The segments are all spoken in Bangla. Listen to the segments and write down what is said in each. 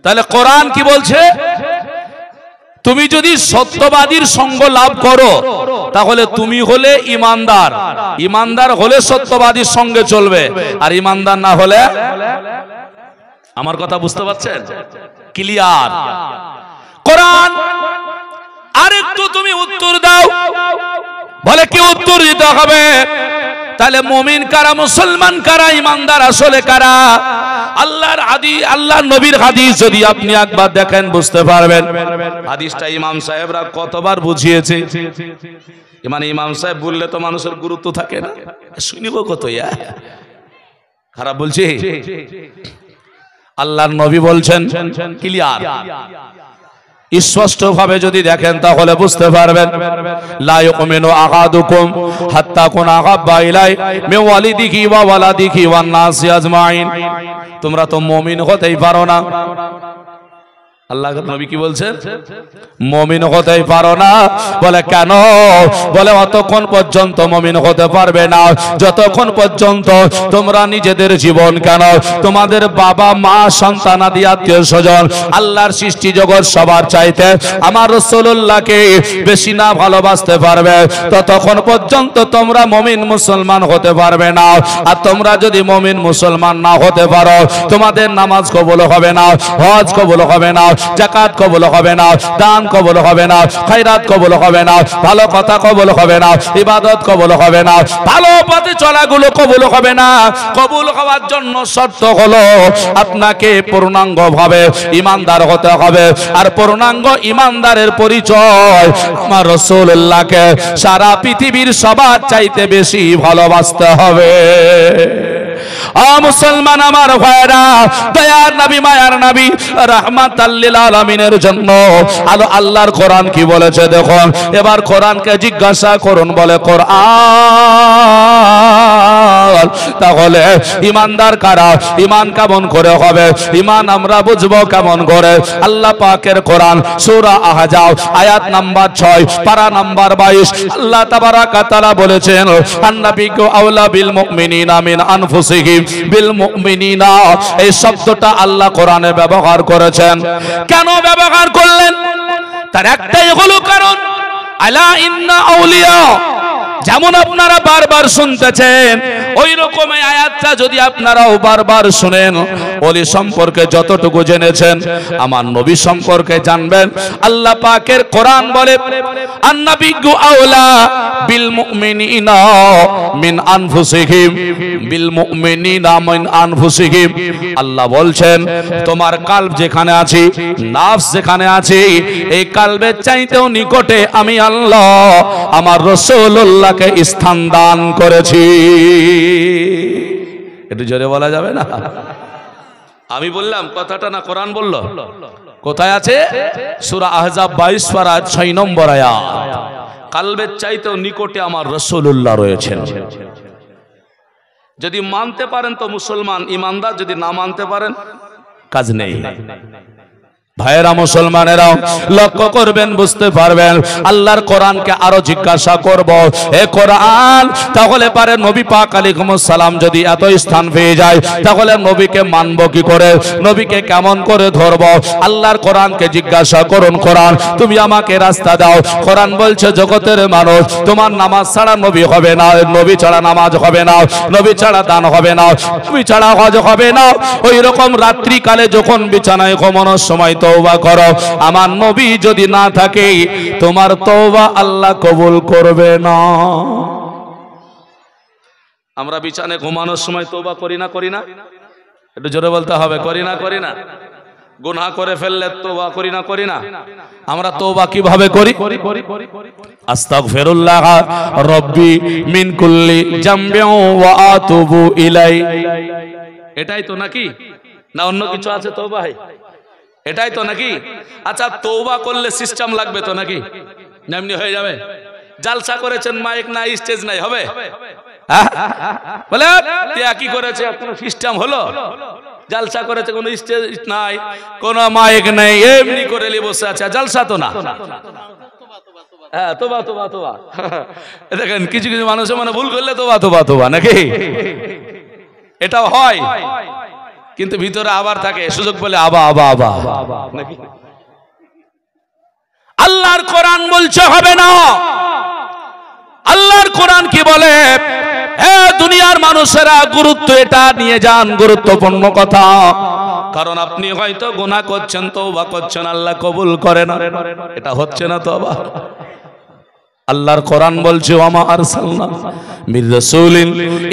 তাহলে কোরআন কি বলছে? তুমি যদি সত্যবাদীর সঙ্গ লাভ করো তাহলে তুমি হলে ইমানদার, ইমানদার হলে সত্যবাদীর সঙ্গে চলবে, আর ইমানদার না হলে, আমার কথা বুঝতে পারছেন? ক্লিয়ার? কোরআন আরেকটু তুমি উত্তর দাও। বলে কি উত্তর দিতে হবে? তাহলে মুমিন কারা, মুসলমান কারা, ইমানদার আসলে কারা? আল্লাহর হাদিস, আল্লাহর নবীর হাদিস যদি আপনি একবার দেখেন বুঝতে পারবেন। হাদিসটা ইমাম সাহেবরা কতবার বুঝিয়েছে। মানে ইমাম সাহেব বললে তো মানুষের গুরুত্ব থাকে না, শুনিব কত খারাপ বলছি। আল্লাহর নবী বলছেন ক্লিয়ার, স্পষ্ট ভাবে যদি দেখেন তাহলে বুঝতে পারবেন। লা ইউমিনু আহাদুকুম হাত্তা কুনা আহাব্বা ইলাই মিন ওয়ালিদিহি ওয়া ওয়ালাদিহি ওয়ান নাসি আজমাইন। তোমরা তো মুমিন হতেই পারো না। আল্লাহর নবী কি বলছেন? মুমিন হতেই পারো না। বলে কেন? বলে অতক্ষণ পর্যন্ত মুমিন হতে পারবে না যতক্ষণ পর্যন্ত তোমরা নিজেদের জীবন, কেন তোমাদের বাবা মা, সন্তানাদি, আত্মীয় স্বজন, আল্লাহর সৃষ্টি জগৎ সবার চাইতে আমার রাসূলুল্লাহকে বেশি না ভালোবাসতে পারবে ততক্ষণ পর্যন্ত তোমরা মুমিন মুসলমান হতে পারবে না। আর তোমরা যদি মুমিন মুসলমান না হতে পারো তোমাদের নামাজ কবুল হবে না, হজ কবুল হবে না, যাকাত কবুল হবে না, দান কবুল হবে না, খায়রাত কবুল হবে না, ভালো কথা কবুল হবে না, ইবাদত কবুল হবে না, ভালো পথে চলাগুলো কবুল হবে না। কবুল হওয়ার জন্য শর্ত হলো আপনাকে পূর্ণাঙ্গ ভাবে ইমানদার হতে হবে। আর পূর্ণাঙ্গ ইমানদারের পরিচয় আমার রাসূলুল্লাহকে সারা পৃথিবীর সবার চাইতে বেশি ভালোবাসতে হবে। মুসলমান আমার ভাইরা, দয়ার নবী, মায়ার নবী, রাহমাতাল লিল আলামিনের জন্য আল্লাহর কোরআন কি বলেছে দেখুন। এবার কোরআনকে জিজ্ঞাসা করুন, বলে কোরআন তাহলে ইমানদার কারা, ইমান কেমন করে হবে, ইমান আমরা বুঝবো কেমন করে? আল্লাহ পাকের কোরআন সূরা আহজাব আয়াত নাম্বার 6 পারা নাম্বার 22 আল্লাহ তাবারাক তাআলা বলেছেন আন্নাবিয়্যু আওলা বিল মুমিনিনা মিন আনফুসিহিম বিল মুমিনিনা। এই শব্দটা আল্লাহ কোরআনে ব্যবহার করেছেন। কেন ব্যবহার করলেন? তার একটাই হলো কারণ, আলা ইন্না আউলিয়া, যেমন আপনারা বারবার শুনতেছেন ওই রকম এই আয়াতটা যদি আপনারাও বারবার শুনেন, ওলি সম্পর্কে যতটুকু জেনেছেন আমার নবী সম্পর্কে জানবেন। আল্লাহ পাকের কোরআন বলে আন্নাবিয়্যু আওলা বিল মুমিনিনা মিন আনফুসিহিম বিল মুমিনিনা মিন আনফুসিহিম। আল্লাহ বলছেন তোমার কালব যেখানে আছে, নাফস যেখানে আছে, এই কালবের চাইতেও নিকটে আমি আল্লাহ আমার রাসূলুল্লাহকে স্থান দান করেছি। একটু জোরে বলা যাবে না? আমি বললাম কথাটা না কোরআন বলল? কোথায় আছে? সূরা আহজাব 22 পারা 6 নম্বর আয়াত। কালবের চাইতেও নিকটে আমার রাসূলুল্লাহ রয়েছেন। যদি মানতে পারেন তো মুসলমান, ইমানদার, যদি না মানতে পারেন কাজ নেই। ভাইরা মুসলমানেরাও লক্ষ্য করবেন, বুঝতে পারবেন। আল্লাহর কোরআনকে আরো জিজ্ঞাসা করব, এ কোরআন তাহলে পারে নবী পাক আলাইহিস সালাম যদি এত স্থান পেয়ে যায় তাহলে নবীকে মানব কি করে, নবীকে কেমন করে ধরব? আল্লাহর কোরআনকে জিজ্ঞাসা করুন, কোরআন তুমি আমাকে রাস্তা দাও। কোরআন বলছে জগতের মানুষ তোমার নামাজ ছাড়া নবী হবে না, নবী ছাড়া নামাজ হবে না, নবী ছাড়া দান হবে না, নবী ছাড়া হজ হবে না। ওই রকম রাত্রি কালে যখন বিছানায় ঘুমানোর সময় তওবা করো, আমার নবী যদি না থাকে তোমার তওবা আল্লাহ কবুল করবে না। আমরা বিছানায় ঘুমানোর সময় তওবা করি না? করি না? একটু জোরে বলতে হবে, করি না? করি না? গুনাহ করে ফেললে তওবা করি না? করি না? আমরা তওবা কিভাবে করি? আস্তাগফিরুল্লাহ রাব্বি মিন কুল্লি জামবিন ওয়া আতুবু ইলাই। এটাই তো নাকি, না অন্য কিছু আছে তওবায়? এটাই তো নাকি? আচ্ছা, তওবা করলে সিস্টেম লাগবে তো নাকি? এমনি হয়ে যাবে? জালসা করেছেন, মাইক নাই, স্টেজ নাই, হবে? বলে কি করেছে, কোনো সিস্টেম হলো? জালসা করেছে, কোনো স্টেজ নাই, কোনো মাইক নাই, এমনি করে বসে আছে, জালসা তো না। হ্যাঁ, তোবা তোবা তোবা। দেখেন কিছু কিছু মানুষ মানে ভুল করলে তোবা তোবা তোবা নাকি? এটাও হয়। কিন্তু ভিতরে আবার থাকে, সুযোগ বলে আবা আবা আবা নাকি? আল্লাহর কোরআন বলছে হবে না। আল্লাহর কোরআন কি বলে? হে দুনিয়ার মানুষেরা, গুরুত্ব এটা নিয়ে যান, গুরুত্বপূর্ণ কথা। কারণ আপনি হয়তো গুনাহ করছেন, তওবা করছেন, আল্লাহ কবুল করে না, এটা হচ্ছে না তওবা। আল্লাহর কোরআন বলছে ওয়ামা আরসালনা মির রাসূলিন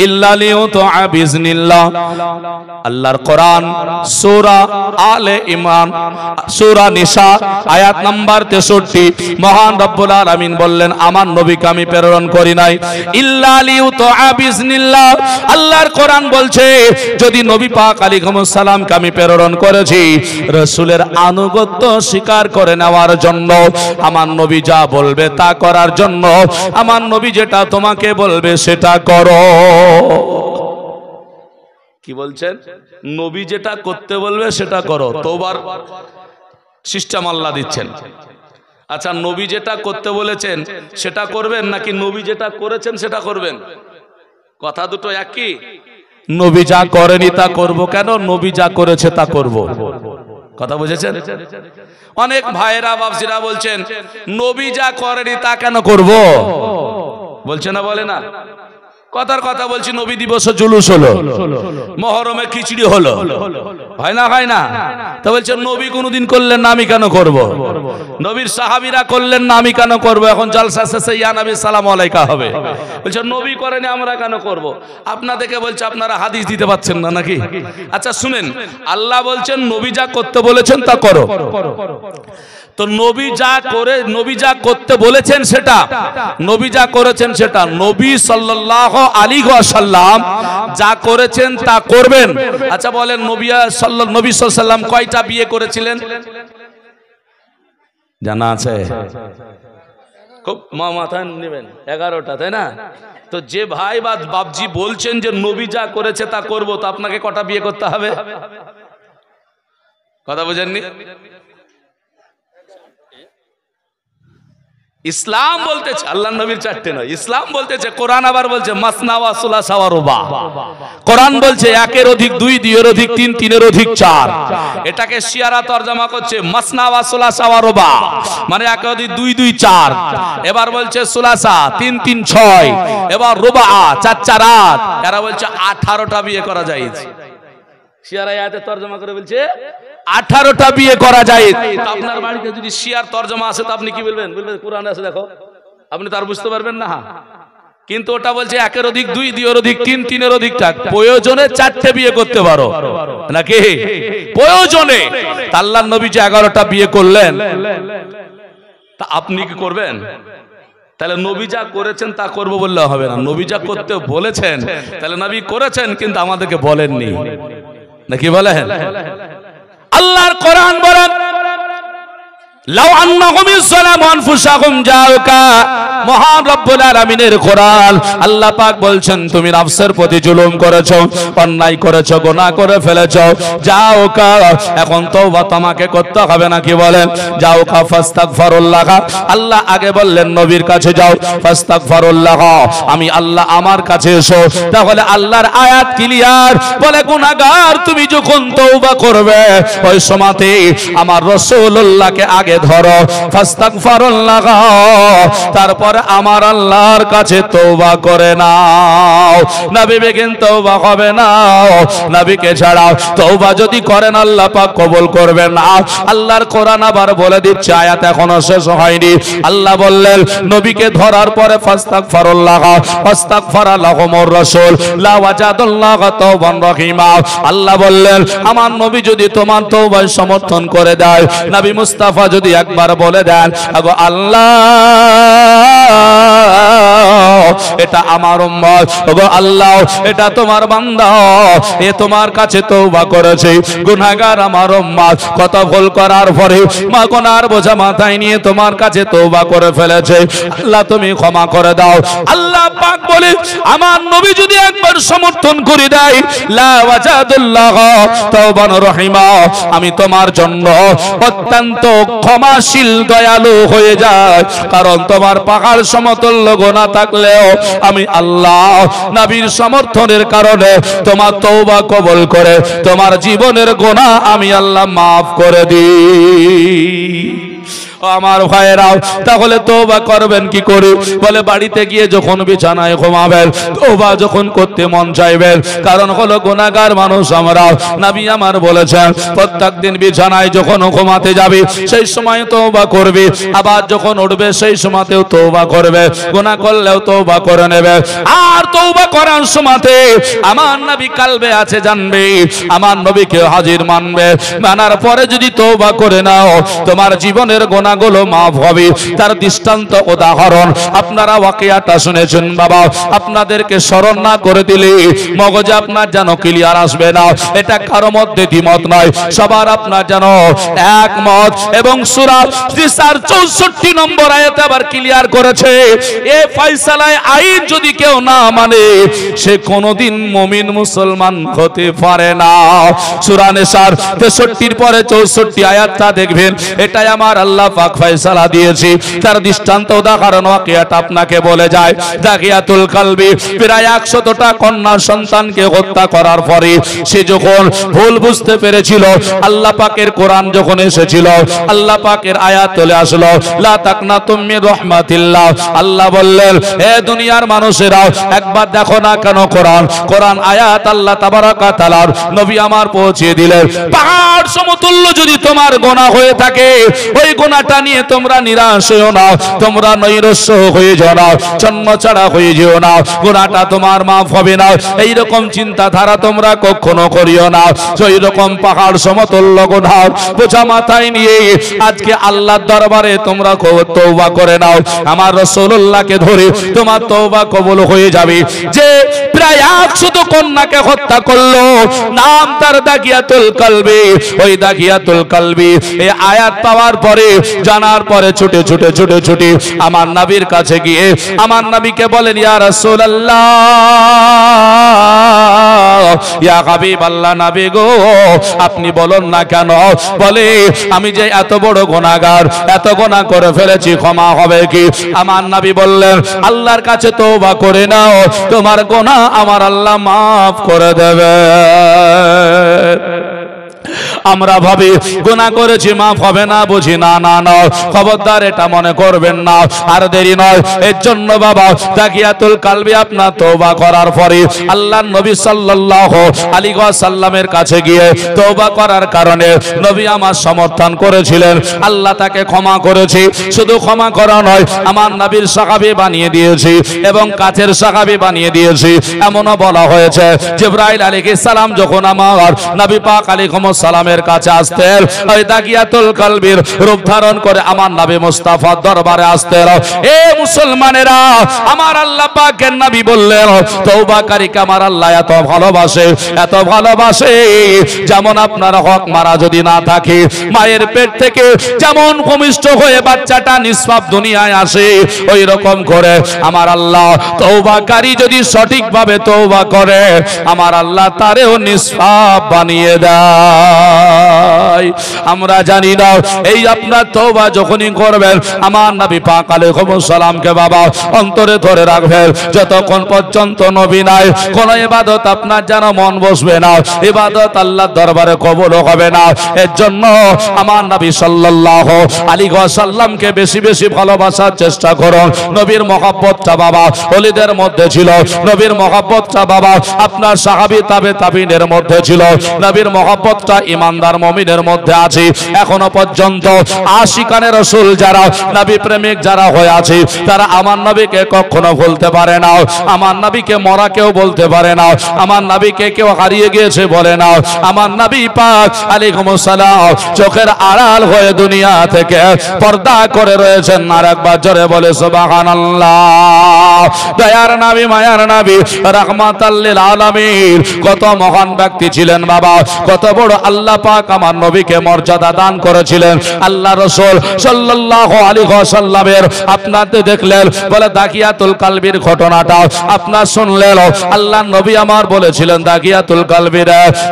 ইল্লা লিইউতিআ বিইজনিল্লাহ। আল্লাহর কোরআন সূরা আলে ইমরান সূরা নিসা আয়াত নাম্বার 63 মহান রব্বুল আলামিন বললেন আমার নবীকে আমি প্রেরণ করি নাই ইল্লা লিইউতিআ বিইজনিল্লাহ। আল্লাহর কোরআন বলছে যদি নবী পাক আলাইহিস সালামকে আমি প্রেরণ করেছি রাসূলের আনুগত্য স্বীকার করে নেওয়ার জন্য, আমার নবী যা বলবে তা করার জন্য, আমার নবী যেটা তোমাকে বলবে সেটা করো। কি বলছেন? নবী যেটা করতে বলবে সেটা করো। তওবার সিস্টেম আল্লাহ দিচ্ছেন। আচ্ছা, নবী যেটা করতে বলেছেন সেটা করবেন নাকি নবী যেটা করেছেন সেটা করবেন? কথা দুটো একই। নবী যা করেনি তা করব কেন? নবী যা করেছে তা করব। কথা বুঝেছেন? অনেক ভাইরা বাপজিরা বলছেন নবী যা করেনি তা কেন করব? বলছে না, বলে না? কথার কথা বলছি, নবী দিবস জুলুস হলো, মুহররমে খিচড়ি হলো, হয় না হয় না? তো বলছে নবী কোনদিন করলেন না আমি কেন করব? নবীর সাহাবীরা করলেন না আমি কেন করব? এখন জলসা শেষে ইয়া নবী সালাম আলাইকা হবে, বলছে নবী করেনি আমরা কেন করব? আপনাদেরকে বলছে আপনারা হাদিস দিতে পাচ্ছেন না নাকি? আচ্ছা শুনেন, আল্লাহ বলছেন নবী যা করতে বলেছেন তা করো। তো নবী যা করতে বলেছেন সেটা, নবী যা করেছেন সেটা, নবী সাল্লাল্লাহু আলাইহি ওয়াসাল্লাম যা করেছেন তা করবেন। আচ্ছা বলেন নবী সাল্লাল্লাহু আলাইহি ওয়াসাল্লাম কয়টা বিয়ে করেছিলেন জানা আছে? খুব মাথায় নেবেন, 11টা, তাই না? তো যে ভাই বা বাপজি বলছেন যে নবী যা করেছে তা করব, তো আপনাকে কটা বিয়ে করতে হবে? কথা বুঝেননি? ইসলাম বলতেছে আল্লাহ নবীর 4টে নয়, ইসলাম বলতেছে, কোরআন আবার বলছে মাসনা ওয়া সুলাসা ওয়া রুবা। কোরআন বলছে 1-এর অধিক 2, 2-এর অধিক 3, 3-এর অধিক 4। এটাকে শিয়ারা তরজমা করছে মাসনা ওয়া সুলাসা ওয়া রুবা, মানে 1-এর অধিক 2, 2, 4। এবার বলছে সুলাসা 3, 3, 6, এবার রুবা 4, 4, 8। এরা বলছে 18টা বিয়ে করা যায়। শিয়ারা আয়াতে তরজমা করে বলছে 18টা বিয়ে করা যায়। আপনার বাড়িতে যদি শিয়ার তরজমা আছে তো আপনি কি বলবেন? বলবেন কোরআনে আছে দেখো, আপনি তার বুঝতে পারবেন না। কিন্তু ওটা বলছে 1-এর অধিক 2, 2-এর অধিক 3, 3-এর অধিক 4, প্রয়োজনে 4টে বিয়ে করতে পারো নাকি? প্রয়োজনে। আল্লাহর নবী যে 11টা বিয়ে করলেন, তা আপনি কি করবেন? তাহলে নবী যা করেছেন তা করব বললে হবে না। নবী যা করতে বলেছেন তাহলে নবী করেছেন, কিন্তু আমাদেরকে বলেননি নাকি? বলেন আল্লাহর কোরআন বলেন লাউ আন্নাহুম ইসলামু আনফুসাহুম জাউকা। মহান রব্বুল আলামিনের কোরআন, আল্লাহ পাক বলছেন তুমি নফসের প্রতি জুলুম করেছো, অন্যায় করেছো, গুনাহ করে ফেলেছো, জাউকা এখন তওবা তোমাকে করতে হবে নাকি? বলেন জাউকা ফাস্তাগফিরুল্লাহ। আল্লাহ আগে বললেন নবীর কাছে যাও, ফাস্তাগফিরুল্লাহ, আমি আল্লাহ আমার কাছে এসো। তাহলে আল্লাহর আয়াত ক্লিয়ার, বলে গুনাহগার তুমি যখন তওবা করবে ওই সময়তে আমার রাসূলুল্লাহকে আগে ধরো, ফাস্তাগফিরুল্লাহ, তারপর আমার আল্লাহর কাছে তওবা করে নাও। নবী বেগেন তওবা হবে না, নবীকে ছাড়াও তওবা যদি করেন আল্লাহ পাক কবুল করবেন না। আল্লাহর কোরআন আবার বলে দিচ্ছে, আয়াত এখনো শেষ হয়নি। আল্লাহ বললেন নবীকে ধরার পরে ফাস্তাগফিরুল্লাহ ফাস্তাগফারা লাহুমুর রাসূল লা ওয়াজাদাল্লাহ তাওবান রহিমা। আল্লাহ বললেন আমার নবী যদি তোমার তওবায় সমর্থন করে দেয়, নবী মুস্তাফা যদি একবার বলে দেন আগো আল্লাহ এটা আমার উম্মত, ওগো আল্লাহ এটা তোমার বান্দা, এ তোমার কাছে তওবা করেছে, গুনাহগার আমার উম্মত, কত ভুল করার পরে মা গুনার বোঝা মাথায় নিয়ে তোমার কাছে তওবা করে ফেলেছে, আল্লাহ তুমি ক্ষমা করে দাও। আল্লাহ পাক বলে আমার নবী যদি একবার সমর্থন করে দেয় লা ওয়াজাদুল্লাহ তাওবান রহিমা, আমি তোমার জন্য অত্যন্ত ক্ষমাশীল দয়ালু হয়ে যায়, কারণ তোমার পাহাড় সমতুল্য গুনাহ গোনাহ থাকলেও আমি আল্লাহ নবীর সমর্থনের কারণে তোমার তওবা কবুল করে তোমার জীবনের গোনাহ আমি আল্লাহ মাফ করে দিই। আমার ভাইয়েরাও তাহলে তওবা করবেন কি করে? বলে বাড়িতে গিয়ে যখন বিছানায় ঘুমাবেন তওবা যখন করতে মন চাইবেন, কারণ হলো গুনাহগার মানুষ আমরা। নবী আমার বলেছেন প্রত্যেকদিন বিছানায় যখন ঘুমাতে যাবে সেই সময় তওবা করবে, আবার যখন উঠবে সেই সময়তেও তওবা করবে, গুনাহ করলেও তওবা করে নেবে। আর তওবা করার সময়তে আমার নবী কালবে আছে জানবে, আমার নবীকে হাজির মানবে, মানার পরে যদি তওবা করে নাও তোমার জীবনের গুনাহগুলো মাফ হবে। তার দৃষ্টান্ত উদাহরণ আপনারা ওয়াকিয়াটা শুনেছেন বাবা, আপনাদেরকে স্মরণ না করে দিলে মগজে আপনার যেন ক্লিয়ার আসবে না, এটা কারো মধ্যে দ্বিমত নয়, সবার আপনার যেন একমত। এবং সূরা নিসার 64 নম্বর আয়াতে আবার ক্লিয়ার করেছে এই ফয়সালায় আইন যদি কেউ না মানে সে কোনোদিন মুমিন মুসলমান হতে পারে না। সূরা নিসার 63 পরে 64 আয়াতটা দেখবেন, এটাই আমার আল্লাহ পাক ফয়সালা দিয়েছি। তার দৃষ্টান্ত উদাহরণ ওয়াকিয়াটা আপনাকে বলে যায়। দাগিয়াতুল কালবি প্রায় 100টা কন্যা সন্তানকে হত্যা করার পরে সে যখন ভুল বুঝতে পেরেছিল, আল্লাহ পাকের কোরআন যখন এসেছিল, আল্লাহ পাকের আয়াত চলে আসলো, লা তাকনাতু মির রাহমাতিল্লাহ। আল্লাহ বললেন হে দুনিয়ার মানুষেরা একবার দেখো না কেন কোরআন আয়াত আল্লাহ তাবারাক ওয়া তাআলার নবী আমার পৌঁছে দিলেন। পাহাড় সমতুল্য যদি তোমার গুনাহ হয়ে থাকে ওই গুনাহটা নিয়ে তোমরা নিরাশ হও না, তোমরা নৈরাশ্য হয়ে যাও না, জন্মছাড়া হয়ে যেও না, গুনাহটা তোমার মাফ হবে না এইরকম চিন্তাধারা তোমরা কখনো করিও না। সেই রকম পাহাড় সমতুল্য গুনাহ বোঝা মাথায় নিয়ে আজকে আল্লাহর দরবারে তোমরা তওবা করে নাও, আমার রাসূলুল্লাহকে ধরে তোমার তওবা কবুল হয়ে যাবে। যে প্রায় 100 কন্যাকে হত্যা করলো, নাম তার দাগিয়াতুল কালবি, ওই দাগিয়াতুল কালবি এই আয়াত পাওয়ার পরে জানার পরে ছুটে ছুটে ছুটে ছুটে আমার নবীর কাছে গিয়ে আমার নবীকে বলেন ইয়া রাসূলুল্লাহ, ইয়া হাবিবাল্লাহ, নবী গো আপনি বলুন না কেন? বলে আমি যে এত বড় গুনাহগার, এত গুনাহ করে ফেলেছি, ক্ষমা হবে কি? আমার নবী বললেন আল্লাহর কাছে তওবা করে নাও, তোমার গুনাহ আমার আল্লাহ মাফ করে দেবে। আমরা ভাবি গুনাহ করেছি মাফ হবে না, বুঝি না না না, খবরদার এটা মনে করবেন না, আর দেরি নয়। এর জন্য বাবা দাগিয়াতুল কালবি আপনার তওবা করার পরে আল্লাহর নবী সাল্লাল্লাহু আলাইহি ওয়াসাল্লামের কাছে গিয়ে তওবা করার কারণে নবী আমার সমর্থন করেছিলেন, আল্লাহ তাকে ক্ষমা করেছে। শুধু ক্ষমা করা নয়, আমার নবীর সাহাবী বানিয়ে দিয়েছি এবং কাছের সাহাবী বানিয়ে দিয়েছি। এমনও বলা হয়েছে জিবরাইল আলাইহিস সালাম যখন আমার নবী পাক আলাইহিস সালামের কাছে আসতেন, ওই দাগিয়াতুল কালবির রূপ ধারণ করে আমার নবী মুস্তাফার দরবারে আসতেন। এ মুসলমানেরা, আমার আল্লাহ পাকের নবী বললেন তওবাকারীকে আমার আল্লাহ এত ভালোবাসে, এত ভালোবাসে, যেমন আপনার হক মারা যদি না থাকে, মায়ের পেট থেকে যেমন ভূমিষ্ঠ হয়ে বাচ্চাটা নিষ্পাপ দুনিয়ায় আসে, ওই রকম করে আমার আল্লাহ তওবাকারী যদি সঠিকভাবে তওবা করে আমার আল্লাহ তারেও নিষ্পাপ বানিয়ে দেয়। আমরা জানি না এই আপনার তওবা যখনই করবেন আমার নবী পাক আলাইহিস সালামকে বাবা অন্তরে ধরে রাখবেন, যতক্ষণ পর্যন্ত নবী নাই কোন ইবাদত আপনার যেন মন বসবে না, ইবাদত আল্লাহর দরবারে কবুল হবে না। এর জন্য আমার নবী সাল্লাল্লাহু আলাইহি ওয়াসাল্লামকে বেশি বেশি ভালোবাসার চেষ্টা করুন। নবীর মহব্বতটা বাবা ওলিদের মধ্যে ছিল, নবীর মহব্বতটা বাবা আপনার সাহাবী তাবেঈনের মধ্যে ছিল, নবীর মহব্বতটা ইমানদার মুমিনের মধ্যে আছে। এখনো পর্যন্ত আশিকানে রাসূল যারা, নবী প্রেমিক যারা হয়ে আছে, তারা আমার নবীকে কখনো ভুলতে পারে না, আমার নবীকে মরা কেউ বলতে পারে না, আমার নবীকে কেউ হারিয়ে গিয়েছে বলে না। আমার নবী পাক আলাইহিস সালাম চোখের আড়াল হয়ে দুনিয়া থেকে পর্দা করে রয়েছেন। আর একবার জোরে বলে সুবহানাল্লাহ। দয়ার নবী, মায়ার নবী, রাহমাতাল লিল আলামিন, কত মহান ব্যক্তি ছিলেন বাবা, কত বড় আল্লাহ পাক আমার নবীকে মর্যাদা দান করেছিলেন। আল্লাহ রাসূল সাল্লাল্লাহু আলাইহি ওয়াসাল্লামের আপনাদের দেখলেন বলে দাকিয়াতুল কালবির ঘটনাটা আপনার শুনলেন। আল্লাহ নবী আমার বলেছিলেন দাকিয়াতুল কালবির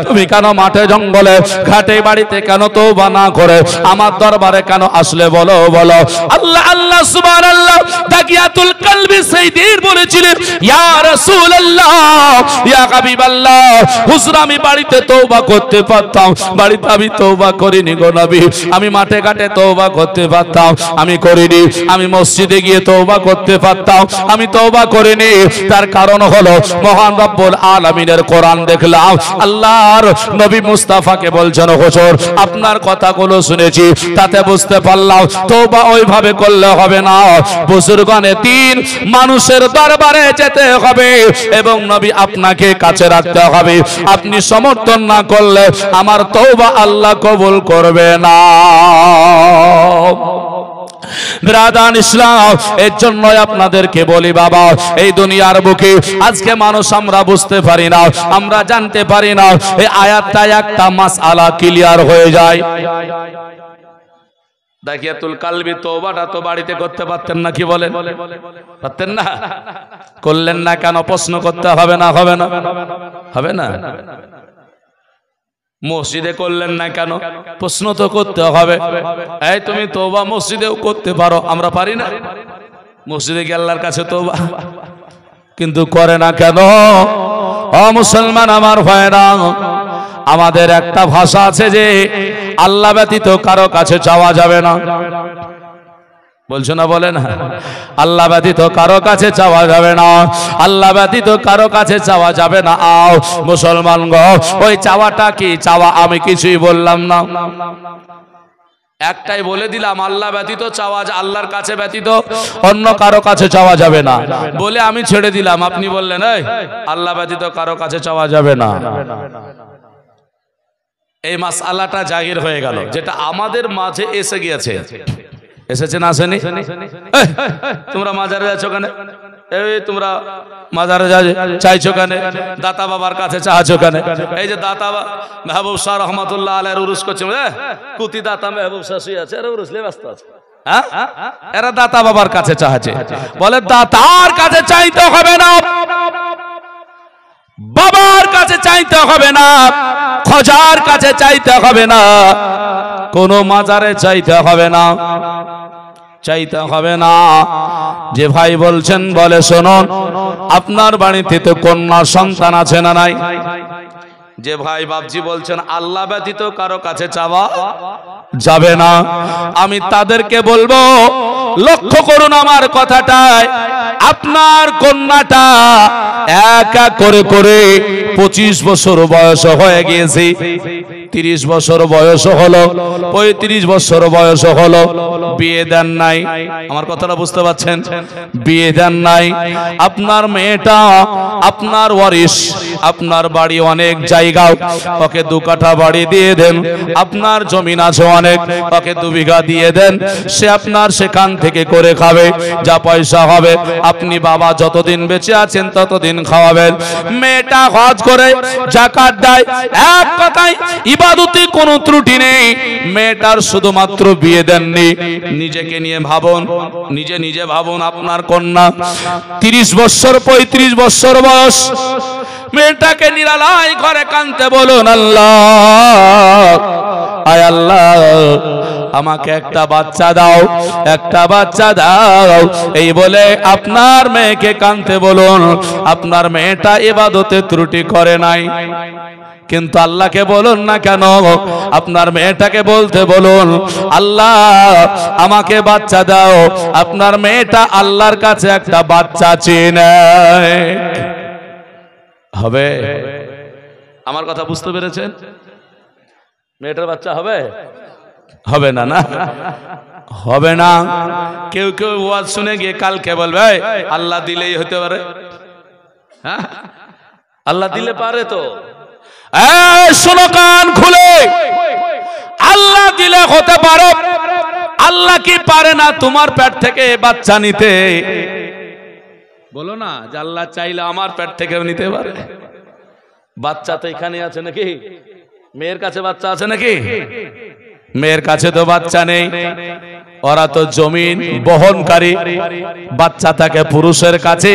তুমি কেন মাঠে জঙ্গলে ঘাটে বাড়িতে কেন তওবা না করে আমার দরবারে কেন আসলে বলো বলো। আল্লাহ আল্লাহ সুবহানাল্লাহ দাকিয়াতুল কালবি সাইয়্যিদ বলেছিলেন ইয়া রাসূলুল্লাহ ইয়া হাবিবাল্লাহ হুজুর আমি বাড়িতে তওবা করতে পারতাম, বাড়িতে আমি তওবা করিনি গো নবী। আমি মাঠে ঘাটে তওবা করতে পারতাম, আমি করিনি। আমি মসজিদে গিয়ে তওবা করতে পারতাম, আমি তওবা করিনি। তার কারণ হলো মহান রব্বুল আলামিনের কোরআন দেখলাম আল্লাহর নবী মুস্তাফাকে বলছেন হুজুর আপনার কথাগুলো শুনেছি তাতে বুঝতে পারলাম তওবা ওইভাবে করলে হবে না। বুজুর্গানে দিন মানুষের দরবারে যেতে হবে এবং নবী আপনাকে কাছে রাখতে হবে। আপনি সমর্থন না করলে আমার তওবা আল্লাহ কবুল করবে না। ব্রাদান ইসলাম এর জন্যই আপনাদেরকে বলি বাবা এই দুনিয়ার বুকে আজকে মানুষ আমরা বুঝতে পারি না, আমরা জানতে পারি না। এই আয়াতটা একটা মাসআলা ক্লিয়ার হয়ে যায়। দাকিয়াতুল কালবি তওবাটা তো বাড়িতে করতে পারতেন না, কি বলেন? পারতেন না? করলেন না কেন? প্রশ্ন করতে হবে না? হবে না? হবে না? মসজিদে করলেন না কেন? প্রশ্ন তো করতে হবে। এই তুমি তওবা মসজিদেও করতে পারো, আমরা পারি না? মসজিদে গিয়ে আল্লাহর কাছে তওবা কিন্তু করে না কেন? ও মুসলমান আমার ভাইরা, আমাদের একটা ভাষা আছে যে আল্লাহ ব্যতীত কারো কাছে চাওয়া যাবে না। বলছো না? বলে না আল্লাহ ব্যতীত কারো কাছে চাওয়া যাবে না, আল্লাহ ব্যতীত কারো কাছে চাওয়া যাবে না। আও মুসলমান গো ওই চাওয়াটা কি চাওয়া? আমি কিছুই বললাম না, একটাই বলে দিলাম আল্লাহ ব্যতীত চাওয়া, আল্লাহর কাছে ব্যতীত অন্য কারো কাছে চাওয়া যাবে না বলে আমি ছেড়ে দিলাম। আপনি বললেন এই আল্লাহ ব্যতীত কারো কাছে চাওয়া যাবে না। এই মাসআলাটা জাহির হয়ে গেল, যেটা আমাদের মাঝে এসে গিয়েছে। এসেছে না আসেনি? তোমরা মাজারে যাচ্ছ কেন? এই তোমরা মাজারে চাইছো কেন? দাতা বাবার কাছে চাচ্ছ কেন? এই যে দাতা মেহবুব শাহ রহমাতুল্লাহ আলাইহির উরুস করছে, কুতি দাতা মেহবুব শাহ শুয়ে আছে, এরা উরুস নিয়ে ব্যস্ত আছে। এরা দাতা বাবার কাছে চাচ্ছে, বলে দাতার কাছে চাইতে হবে না, বাবার কাছে চাইতে হবে না, খোঁজার কাছে চাইতে হবে না, কোন মাজারে চাইতে হবে না, চাইতে হবে না। যে ভাই বলছেন বলে শুনুন আপনার বাড়িতে তো কন্যা সন্তান আছে না নাই? যে ভাই বাপজি বলছেন আল্লাহ ব্যতীত কারো কাছে চাওয়া যাবে না, আমি তাদেরকে বলবো লক্ষ্য করুন আমার কথাটায়। আপনার কন্যাটা এক এক করে করে 25 বছর বয়স হয়ে গিয়েছে, 30 বছর বয়স হলো, 35 বছর বয়স হলো, বিয়ে দেন নাই। আমার কথাটা বুঝতে পারছেন? বিয়ে দেন নাই। আপনার মেয়েটা আপনার ওয়ারিশ, আপনার বাড়ি অনেক জায়গা, ওকে 2 কাঠা বাড়ি দিয়ে দেন। আপনার জমিন আছে অনেক, ওকে 2 বিঘা দিয়ে দেন। সে আপনার সেখান থেকে করে খাবে, যা পয়সা হবে আপনি বাবা যতদিন বেঁচে আছেন ততদিন খাওয়াবেন। মেয়েটা হজ করে যাকাত দেয়, এক কথায় ইবাদতে কোনো ত্রুটি নেই। মেয়েটার শুধুমাত্র বিয়ে দেননি। নিজেকে নিয়ে ভাবুন, নিজে ভাবুন আপনার কন্যা 30 বছর 35 বছর বয়স, মেয়েটাকে নিরালাই ঘরে কাঁদতে বলুন আল্লাহ আয় আল্লাহ আমাকে একটা বাচ্চা দাও, একটা বাচ্চা দাও, এই বলে আপনার মেয়েকে কাঁদতে বলুন। আপনার মেয়েটা ইবাদতে ত্রুটি করে নাই, কিন্তু আল্লাহকে বলুন না কেন, আপনার মেয়েটাকে বলতে বলুন আল্লাহ আমাকে বাচ্চা দাও। আপনার মেয়েটা আল্লাহর কাছে একটা বাচ্চা চেয়ে হবে। আমার কথা বুঝতে পেরেছেন? মেয়েটার বাচ্চা হবে? হবে না? না হবে না। কেউ কেউ ওয়াজ শুনে গিয়ে কালকে বলবে আল্লাহ দিলেই হতে পারে। হ্যাঁ আল্লাহ দিলে পারে তো। শোনো কান খুলে, আল্লাহ দিলে হতে পারে। আল্লাহ কি পারে না তোমার পেট থেকে বাচ্চা নিতে? বলো না যে আল্লাহ চাইলে আমার পেট থেকে নিতে পারে। বাচ্চা তো এখানে আছে নাকি? মেয়ের কাছে বাচ্চা আছে নাকি? মেয়ের কাছে তো বাচ্চা নেই, ওরা তো জমিন বহনকারী। বাচ্চা থাকে পুরুষের কাছে,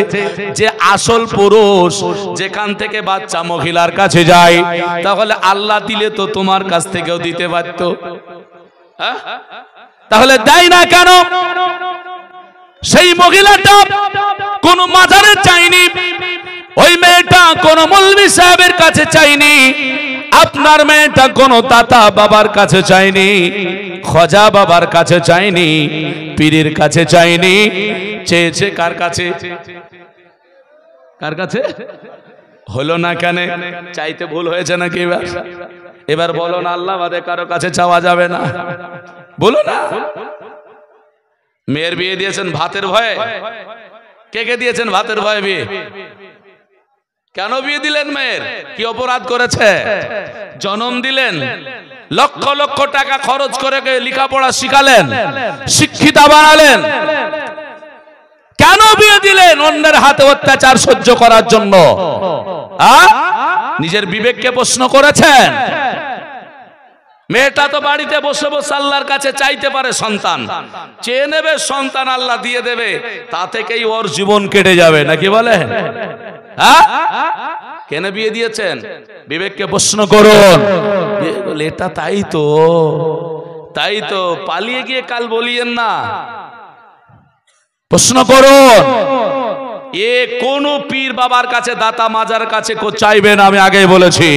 যে আসল পুরুষ যেখান থেকে বাচ্চা মহিলার কাছে যায়, তাহলে আল্লাহ দিলে তো তোমার কাছ থেকেও দিতে পারত, তাহলে দেয় না কেন? সেই মহিলাটা কোন মাজারে চাইনি, ওই মেয়েটা কোন মৌলভী সাহেবের কাছে চাইনি, আপনার মেয়েটা কোন দাতা বাবার কাছে চাইনি, খজা বাবার কাছে চাইনি, পীরের কাছে চাইনি, চেয়েছে কার কাছে? কার কাছে? হলো না কেন? চাইতে ভুল হয়েছে নাকি? এবার বলো না, আল্লাহ বাদে কারো কাছে চাওয়া যাবে না, বলো না। মেয়ের বিয়ে দিয়েছেন ভাতের ভয়ে? কে কে দিয়েছেন ভাতের ভয়ে বিয়ে? কেন বিয়ে দিলেন? মেয়ের কি অপরাধ করেছে? জন্ম দিলেন, লক্ষ লক্ষ টাকা খরচ করে লেখাপড়া শিখালেন, শিক্ষিতা বানালেন, কেন বিয়ে দিলেন? অন্যের হাতে অত্যাচার সহ্য করার জন্য? নিজের বিবেককে প্রশ্ন করেছেন? মেয়েটা তো বাড়িতে বসে বসে আল্লাহর কাছে চাইতে পারে সন্তান, চেয়ে নেবে, সন্তান আল্লাহ দিয়ে দেবে, তা থেকেই ওর জীবন কেটে যাবে নাকি বলে? কেন বিয়ে দিয়েছেন? বিবেককে প্রশ্ন করুন। এটা তাই তো, তাই তো, পালিয়ে গিয়ে কাল বলিয়েন না, প্রশ্ন করুন। এ কোন পীর বাবার কাছে, দাতা মাজার কাছে চাইবেন, আমি আগেই বলেছি।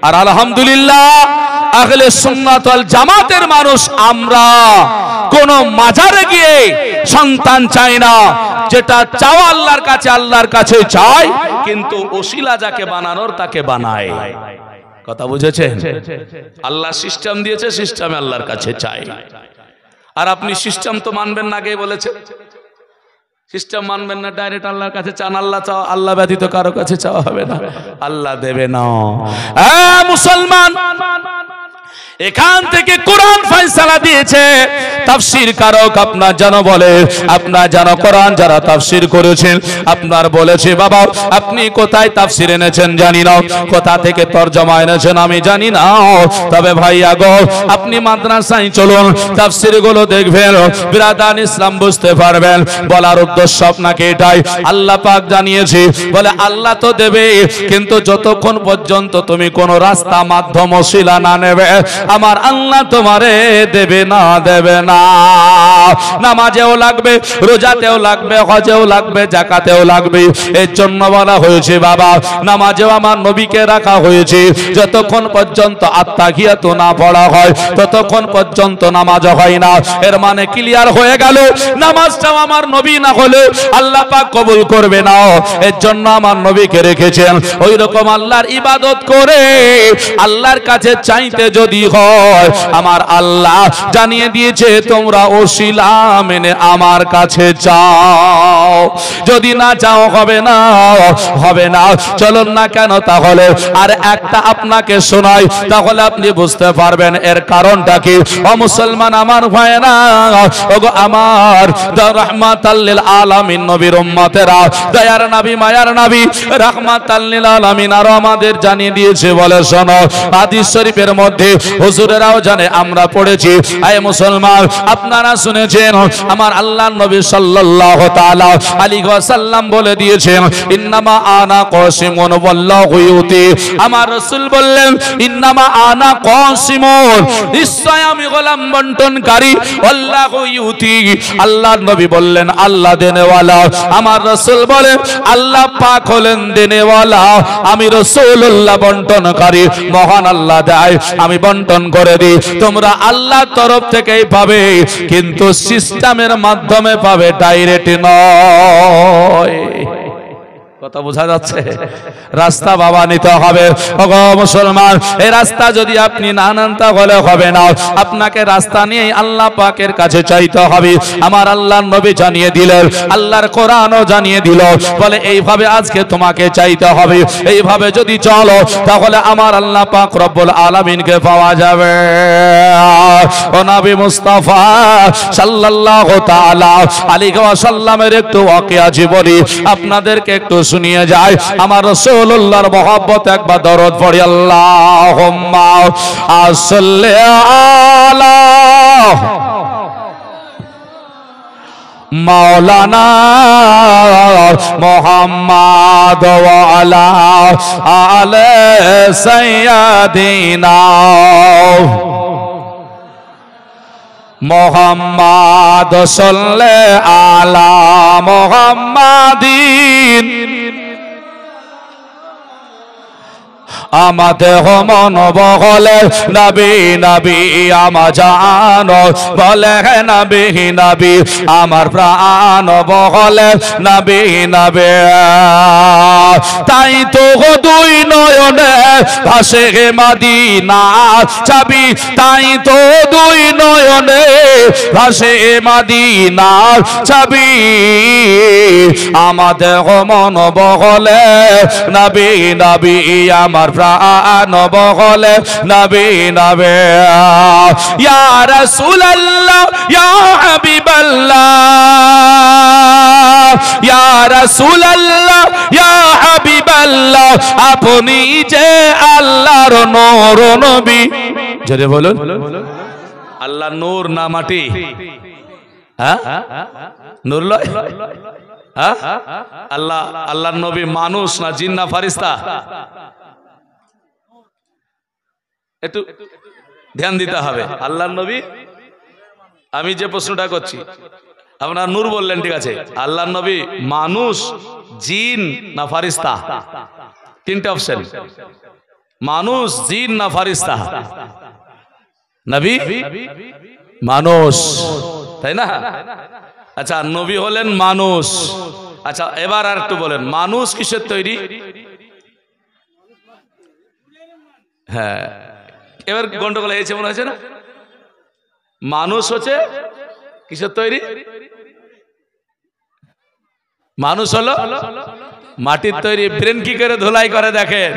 আর আলহামদুলিল্লাহ আহলে সুন্নাত ওয়াল জামাতের মানুষ আমরা কোন মাজারে গিয়ে সন্তান চাই না, যেটা চাওয়া আল্লাহর কাছে, আল্লাহর কাছে চাই, কিন্তু ওসিলা যাকে বানানোর তাকে বানায়। কথা বুঝেছেন? আল্লাহ সিস্টেম দিয়েছে, সিস্টেমে আল্লাহর কাছে চাই। আর আপনি সিস্টেম তো মানবেন না, আগেই বলেছে, সিস্টেম মানবেন না, ডাইরেক্ট আল্লাহর কাছে চান। আল্লাহ চাওয়া, আল্লাহ ব্যতীত কারো কাছে চাওয়া হবে না, আল্লাহ দেবে না। মুসলমান, এখান থেকে কোরআন ফয়সালা দিয়েছে। তাফসীর কারক আপনার জানো বলে, আপনার জানো কোরআন যারা তাফসীর করেছেন, আপনার বলেছে বাবা আপনি কোথায় তাফসীর এনেছেন জানি না, কোথা থেকে তরজমা এনেছেন আমি জানি না, তবে ভাইয়া গো আপনি মাদ্রাসায় চলুন, তাফসীর গুলো দেখবেন, বিরাদান ইসলাম বুঝতে পারবেন। বলার উদ্দেশ্য আপনাকে এটাই, আল্লাহ পাক জানিয়েছে, বলে আল্লাহ তো দেবে, কিন্তু যতক্ষণ পর্যন্ত তুমি কোন রাস্তা মাধ্যম ওসিলা না নেবে, আমার আল্লাহ তোমারে দেবে না, দেবে না। নামাজেও লাগবে, রোজাতেও লাগবে, হজেও লাগবে, যাকাতেও লাগবে। এর জন্য বলা হয়েছে বাবা নামাজেও আমার নবীকে রাখা হয়েছে, যতক্ষণ পর্যন্ত আত্তাহিয়াতু না পড়া হয় ততক্ষণ পর্যন্ত নামাজ হয় না। এর মানে ক্লিয়ার হয়ে গেল, নামাজটাও আমার নবী না হলে আল্লাহ পাক কবুল করবে না। এর জন্য আমার নবীকে রেখেছেন। ওই রকম আল্লাহর ইবাদত করে আল্লাহর কাছে চাইতে যদি হয়, আমার আল্লাহ জানিয়ে দিয়েছে তোমরা ওসিলা মেনে আমার কাছে চাও, যদি না চাও হবে না, হবে না। চলুন না কেন তাহলে আর একটা আপনাকে শোনাই, তাহলে আপনি বুঝতে পারবেন এর কারণটা কি। ও মুসলমান আমার ভাইরা, ওগো আমার রাহমাতাল লিল আলামিন নবীর উম্মতেরা, দয়ার নবী মায়ার নবী রাহমাতাল লিল আলামিন আর আমাদের জানিয়ে দিয়েছে, বলে শোনো, হাদিস শরীফের মধ্যে হুজুরেরাও জানে, আমরা পড়েছি। আয় মুসলমান, আপনারা শুনেছেন আমার আল্লাহর নবী সাল্লাল্লাহু তাআলা আলাইহি ওয়াসাল্লাম বলে দিয়েছেন, ইন্নামা আনা কাসিমুন ওয়াল্লাহু ইউতি। আমার রাসূল বললেন ইন্নামা আনা কাসিমুন, নিশ্চয় আমি গোলাম বন্টনকারী, ওয়াল্লাহু ইউতি। আল্লাহর নবী বললেন আল্লাহ দেনেওয়ালা, আমার রাসূল বলেন আল্লাহ পাক হলেন দেনেওয়ালা, আমি রাসূলুল্লাহ বন্টনকারী। মহান আল্লাহ দেয়, আমি বন্টন করে দিই, তোমরা আল্লাহর তরফ থেকেই পাবে, কিন্তু সিস্টেমের মাধ্যমে পাবে, ডাইরেক্ট নয়। কথা বোঝা যাচ্ছে? রাস্তা বাবা নিতে হবে। ওগো মুসলমান, এই রাস্তা যদি আপনি না নেন তাহলে হবে না, আপনাকে রাস্তা নিয়ে আল্লাহ পাকের কাছে চাইতে হবে। আমার আল্লাহর নবী জানিয়ে দিলেন, আল্লাহর কোরআনও জানিয়ে দিল, বলে এইভাবে আজকে তোমাকে চাইতে হবে, এইভাবে যদি চলো তাহলে আমার আল্লাহ পাক রব্বুল আলামিনকে পাওয়া যাবে। ও নবী মুস্তাফা সাল্লাল্লাহু তাআলা আলাইহি ওয়াসাল্লামের একটু ওয়াকিয়া জীবনী আপনাদেরকে একটু শুনিয়ে যায়। আমার রাসূলুল্লাহর মহব্বত একবার দরুদ পড়ি, আল্লাহুম্মা সাল্লি আলা মাওলানা মুহাম্মাদ ওয়া আলা আলে সাইয়্যিদিনা মুহাম্মাদ সাল্লি আলা মুহাম্মাদিন আমাদের মন বলে নবী নবী আমার জান বলে নবী নবী আমার প্রাণ বলে নবী নবী তাই তো দুই নয়নে ভাসে মদিনা চাবি তাই তো দুই নয়নে ভাসে মদিনা চাবি আমাদের মন বলে নবী নবী আমার প্রাণ বলে নবী নবী ইয়া রাসূলুল্লাহ ইয়া হাবিবাল্লাহ ইয়া রাসূলুল্লাহ ইয়া হাবিবাল্লাহ আপনি যে আল্লাহর নূর নবী। জোরে বলুন, আল্লাহর নূর না মাটি? হ্যাঁ নূর লয়? হ্যাঁ আল্লাহ আল্লাহর নবী মানুষ না জিন না ফেরেশতা? একটু ধ্যান দিতে হবে। আল্লাহর নবী, আমি যে প্রশ্নটা করছি আপনারা নূর বললেন, ঠিক আছে, আল্লাহর নবী মানুষ জিন না ফেরেশতা? তিনটা অপশন, মানুষ জিন না ফেরেশতা? নবী মানুষ, তাই না? আচ্ছা নবী হলেন মানুষ। আচ্ছা এবার আর একটু বলেন, মানুষ কিসের তৈরি? হ্যাঁ এবার গন্ডগোল হয়েছে মনে হয়েছে না? মানুষ হচ্ছে কিসের তৈরি? মানুষ হলো মাটির তৈরি। ব্রেন কি করে ধুলাই করে দেখেন।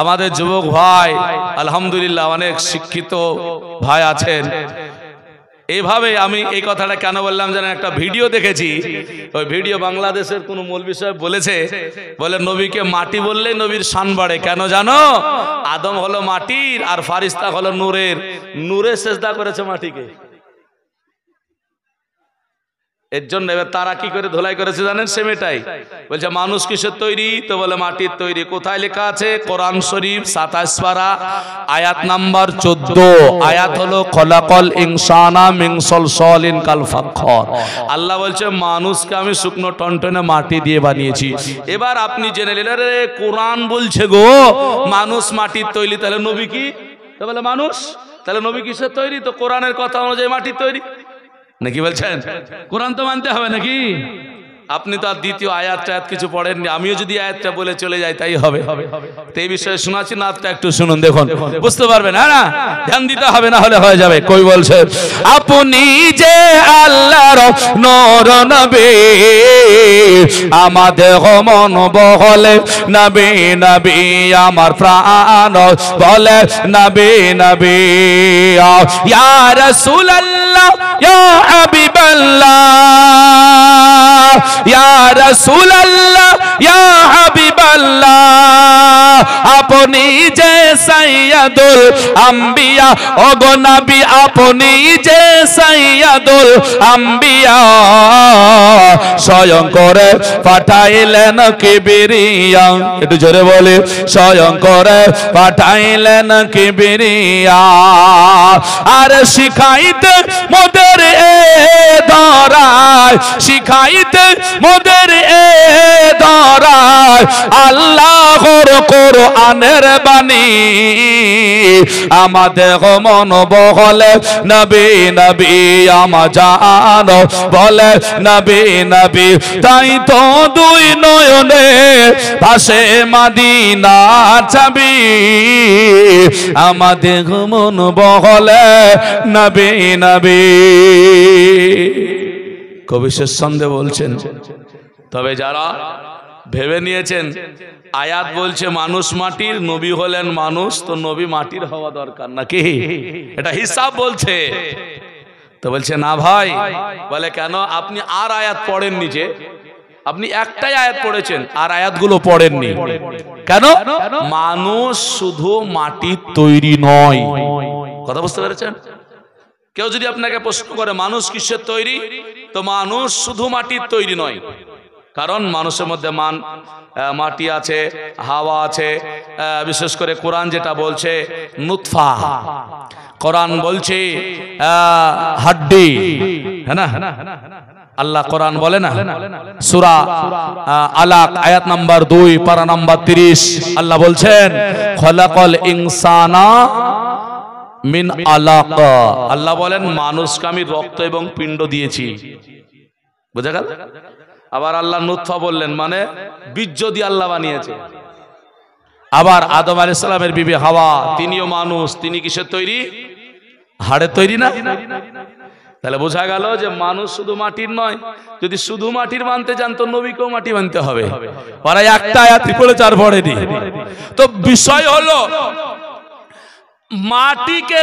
আমাদের যুবক ভাই আলহামদুলিল্লাহ অনেক শিক্ষিত ভাই আছেন। এইভাবে আমি এই কথাটা কেন বললাম জানেন, একটা ভিডিও দেখেছি, ওই ভিডিও বাংলাদেশের কোন মৌলভী সাহেব বলেছে, বলে নবীকে মাটি বললে নবীর শান বাড়ে। কেন জানো? আদম হলো মাটির আর ফারিস্তা হলো নূরের। নূরে সেজদা করেছে মাটিকে, এর জন্য এবার তারা কি করে ধোলাই করেছে জানেন? সেমেটাই বলছে মানুষ কিসের তৈরি? তো বলে মাটির তৈরি। কোথায় লেখা আছে? কোরআন শরীফ 27 পারা আয়াত নাম্বার 14। আয়াত হলো খলাকাল ইনসানা মিন সলসলিন কাল ফাখর। আল্লাহ বলছে মানুষকে আমি শুকনো টনটনে মাটি দিয়ে বানিয়েছি। এবার আপনি জেনে নিলেন রে কোরআন বলছে গো মানুষ মাটির তৈরি, তাহলে নবী কি? তো বলে মানুষ, তাহলে নবী কিসের তৈরি? তো কোরআনের কথা অনুযায়ী মাটির তৈরি নাকি বলছেন? কোরআন তো মানতে হবে নাকি? আপনি তো আর দ্বিতীয় আয়াতটা কিছু পড়েননি, আমিও যদি আয়াতটা বলে চলে যাই তাই হবে। তো এই বিষয়ে শোনাচ্ছি না, আপনি একটু শুনুন, দেখুন বুঝতে পারবেন। হ্যাঁ না ধ্যান দিতে হবে, না হলে হয়ে যাবে। কই বলছে আপনি যে আল্লাহর নূর নবী আমাদের মন বলে নবী নবী আমার প্রাণ বলে নবী নবী ইয়া রাসূলুল্লাহ ইয়া হাবিবাল্লাহ ইয়া রাসূলুল্লাহ ইয়া হাবিবাল্লাহ আপনি যে সাইয়্যিদুল আম্বিয়া ওগো নবী আপনি যে সাইয়্যিদুল আম্বিয়া স্বয়ং করে পাঠাইলেন কিবরিয়া। একটু জোরে বলে স্বয়ং করে পাঠাইলেন কিবরিয়া আর শিখাইতে মোদের এ ধরায় শিখাইতে মোদের এ ধরায় আল্লাহর কোরআনের বাণী আমাদের মন বলে নবী নবী আমা জানো বলে নবী নবী তাই তো দুই নয়নে ভাসে মদিনা চাবি আমাদের মন বলে নবী নবী। কবি শেষ ছন্দে বলছেন তবে যারা ভেবে নিয়েছেন আয়াত বলছে মানুষ মাটির, নবী হলেন মানুষ, তো নবী মাটির হওয়া দরকার নাকি? এটা হিসাব বলছে। তো বলছে না ভাই। বলে কেন? আপনি আর আয়াত পড়েননি, যে আপনি একটাই আয়াত পড়েছেন আর আয়াতগুলো পড়েননি। কেন? মানুষ শুধু মাটির তৈরি নয়। কথা বুঝতে পেরেছেন? কেউ যদি আপনাকে প্রশ্ন করে মানুষ কিসের তৈরি, তো মানুষ শুধু মাটির তৈরি নয়, কারণ মানুষের মধ্যে মাটি আছে, হাওয়া আছে। বিশেষ করে কোরআন যেটা বলছে নুতফা, কোরআন বলছে হাড্ডি, হ্যাঁ না? আল্লাহ কোরআন বলে না, সূরা আলাক আয়াত নাম্বার 2 পারা নাম্বার 30, আল্লাহ বলছেন খলাকাল ইনসানা মিন আলাক। আল্লাহ বলেন মানুষকে আমি রক্ত এবং পিণ্ড দিয়েছি। বুঝা গেল? আবার আল্লাহ নুতফা বললেন, মানে বীর্য দিয়ে আল্লাহ বানিয়েছে। আবার আদম আলাইহিস সালামের বিবি হাওয়া, তিনিও মানুষ, তিনি কিসের তৈরি? হাড়ের তৈরি না? তাহলে বোঝা গেল যে মানুষ শুধু মাটির নয়। যদি শুধু মাটির মানতে চান তো নবীকেও মাটি মানতে হবে। ওরা একটা আয়াত পড়ে চার পড়েনি। তো বিষয় হলো মাটিকে,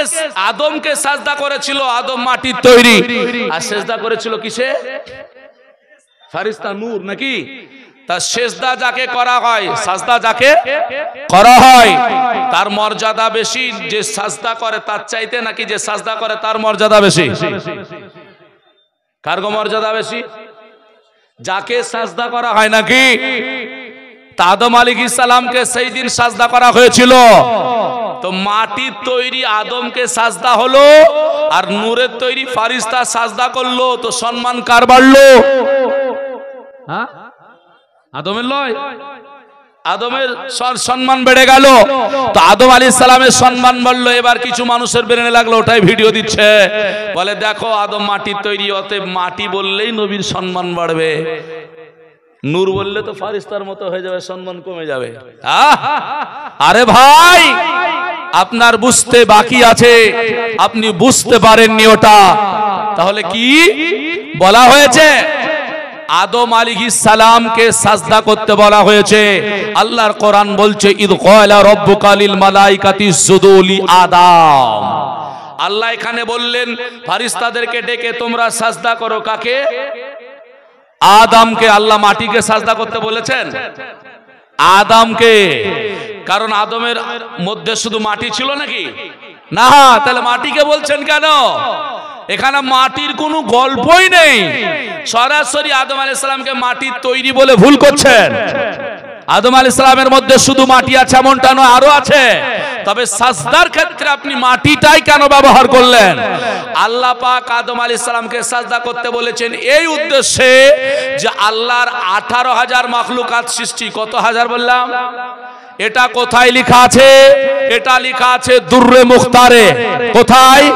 আদমকে সাজদা করেছিল, আদম মাটির তৈরি, আর সেজদা করেছিল কিসে? ফারিস্তা, নূর নাকি? তার সেজদা যাকে করা হয়, সাজদা যাকে করা হয়, তার মর্যাদা বেশি যে সাজদা করে তার চাইতে, নাকি যে সাজদা করে তার মর্যাদা বেশি? কার গো মর্যাদা বেশি? যাকে সাজদা করা হয় নাকি? আদম আলাইহিস সালামকে সেই দিন সাজদা করা হয়েছিল, তো মাটির তৈরি আদমকে সাজদা হলো, আর নূরের তৈরি ফারিস্তা সাজদা করলো, তো সম্মান কার বাড়লো? হ্যাঁ, আদমের লয়? আদমের সম্মান বেড়ে গেল, তো আদম আলাইহিস সালামের সম্মান বাড়লো। এবার কিছু মানুষের বেরেনে লাগলো, ওটাই ভিডিও দিচ্ছে, বলে দেখো আদম মাটির তৈরি, অতএব মাটি বললেই নবীর সম্মান বাড়বে, নূর বললে তো ফারিস্তার মতো হয়ে যাবে, সম্মান কমে যাবে। আরে ভাই, আপনার বুঝতে বাকি আছে, আপনি বুঝতে পারেননি ওটা। তাহলে কি বলা হয়েছে? আদম আলাইহিস সালামকে সাজদা করতে বলা হয়েছে। আল্লাহর কোরআন বলছে ইদ ক্বালা রাব্বুকা লিল মালাইকাতি ইসজুদু লি আদম। আল্লাহ এখানে বললেন ফারিস্তাদেরকে ডেকে তোমরা সাজদা করো। কাকে? আদমকে। আল্লাহ মাটিকে সাজদা করতে বলেছেন? আদমকে। কারণ আদমের মধ্যে শুধু মাটি ছিল নাকি? না। তাহলে মাটিকে বলছেন কেন? এখানে মাটির কোনো গল্পই নেই। সরাসরি আদম আলাইহিস সালামকে মাটির তৈরি বলে ভুল করছেন। আদম আলাইহিস সালামের মধ্যে শুধু মাটি আছে এমনটা নয়, আরো আছে। তবে সাজদার ক্ষেত্রে আপনি মাটিটাই কেন ব্যবহার করলেন? আল্লাহ পাক আদম আলাইহিস সালামকে সাজদা করতে বলেছেন এই উদ্দেশ্যে যে আল্লাহর 18,000 মাখলুকাত সৃষ্টি। কত হাজার বললাম? এটা কোথায় লেখা আছে? এটা লেখা আছে দুররে মুখতারে। কোথায়?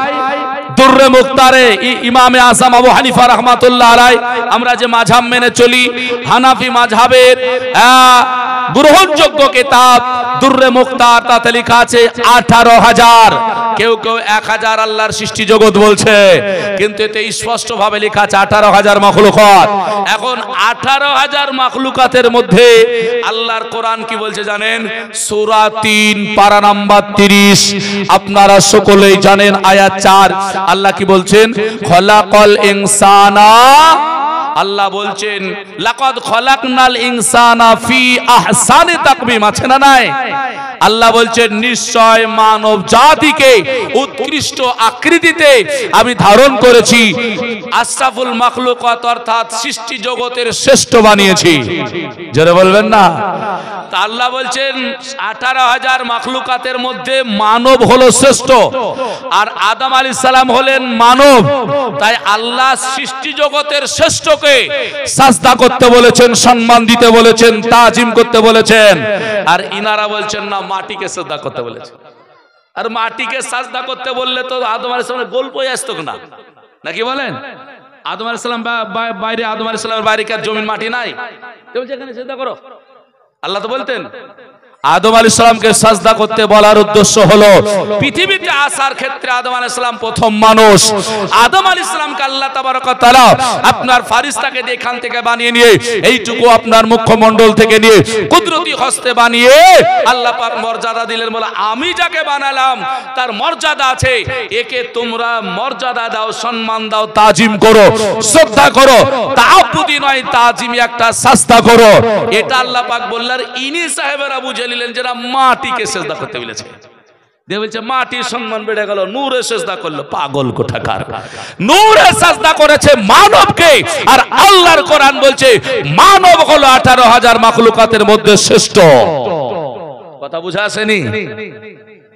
দুররে মুখতারে। ইমামে আযম আবু হানিফা রাহমাতুল্লাহ আলাইহি, আমরা যে মাযহাব মেনে চলি, হানাফি মাযহাবের গ্রহণযোগ্য কিতাব দুররে মুখতার, তাতে লেখা আছে 18,000। কেউ কেউ 1,000 আল্লাহর সৃষ্টি জগৎ বলছে, কিন্তু এতে স্পষ্ট ভাবে লেখা আছে 18,000 মাখলুকাত। এখন 18,000 মাখলুকাতের মধ্যে আল্লাহর কোরআন কি বলছে জানেন? সূরা 3 পারা নাম্বার 30, আপনারা সকলেই জানেন আয়াত 4। আল্লাহ কি বলছেন? খলাকাল ইনসানা। আল্লাহ বলছেন লাকাদ খলাকনাল ইনসানা ফি আহসানি তাকবীম। আছে না নাই? আল্লাহ বলছেন নিশ্চয় মানব জাতিকে উৎকৃষ্ট আকৃতিতে আমি ধারণ করেছি, আশরাফুল মাখলুকাত অর্থাৎ সৃষ্টি জগতের শ্রেষ্ঠ বানিয়েছি। জোরে বলবেন না? তা আল্লাহ বলছেন 18,000 মাখলুকাতের মধ্যে মানব হলো শ্রেষ্ঠ, আর আদম আলাইহিস সালাম হলেন মানব। তাই আল্লাহ সৃষ্টি জগতের শ্রেষ্ঠকে সাজদা করতে বলেছেন, সম্মান দিতে বলেছেন, তাজিম করতে বলেছেন। আর ইনারা বলছেন না, মাটিকে সাজদা করতে বলেছেন। আর মাটিকে সাজদা করতে বললে তো আদম আলাইহিস সালামের গল্পই আসতো না, নাকি বলেন? আদম আলাইহিস সালাম বাইরে, আদম আলাইহিস সালামের বাইরে কি জমিন মাটি নাই? কেউ যেখানে সাজদা করো, আল্লাহ তো বলতেন আদম আলাইহিস সালামকে সাজদা করতে বলার উদ্দেশ্য হলো পৃথিবীতে আসার ক্ষেত্রে আদম আলাইহিস সালাম প্রথম মানুষ। আদম আলাইহিস সালামকে আল্লাহ তাবারক ওয়া তাআলা আপনার ফারিস্তাকে দিয়ে এখান থেকে বানিয়ে নিয়ে এইটুকু আপনার মুখমণ্ডল থেকে নিয়ে কুদরতি হস্তে বানিয়ে আল্লাহ পাক মর্যাদা দিলেন, বলে আমি যাকে বানালাম তার মর্যাদা আছে, একে তোমরা মর্যাদা দাও, সম্মান দাও, তাজিম করো, শ্রদ্ধা করো। তাআব্বুদি নয়, তাজিমি একটা সাজদা করো। এটা আল্লাহ পাক বললেন। ইনি সাহেবেরা বুঝে নিলেন যারা মাটিকে সেজদা করতে বলেছে, দিয়ে বলছে মাটির সম্মান বেড়ে গেল, নূরে সেজদা করলো। পাগল কোথাকার, নূরে সেজদা করেছে মানবকে, আর আল্লাহর কোরআন বলছে মানব হলো 18,000 মাখলুকাতের মধ্যে শ্রেষ্ঠ। কথা বুঝা আসেনি?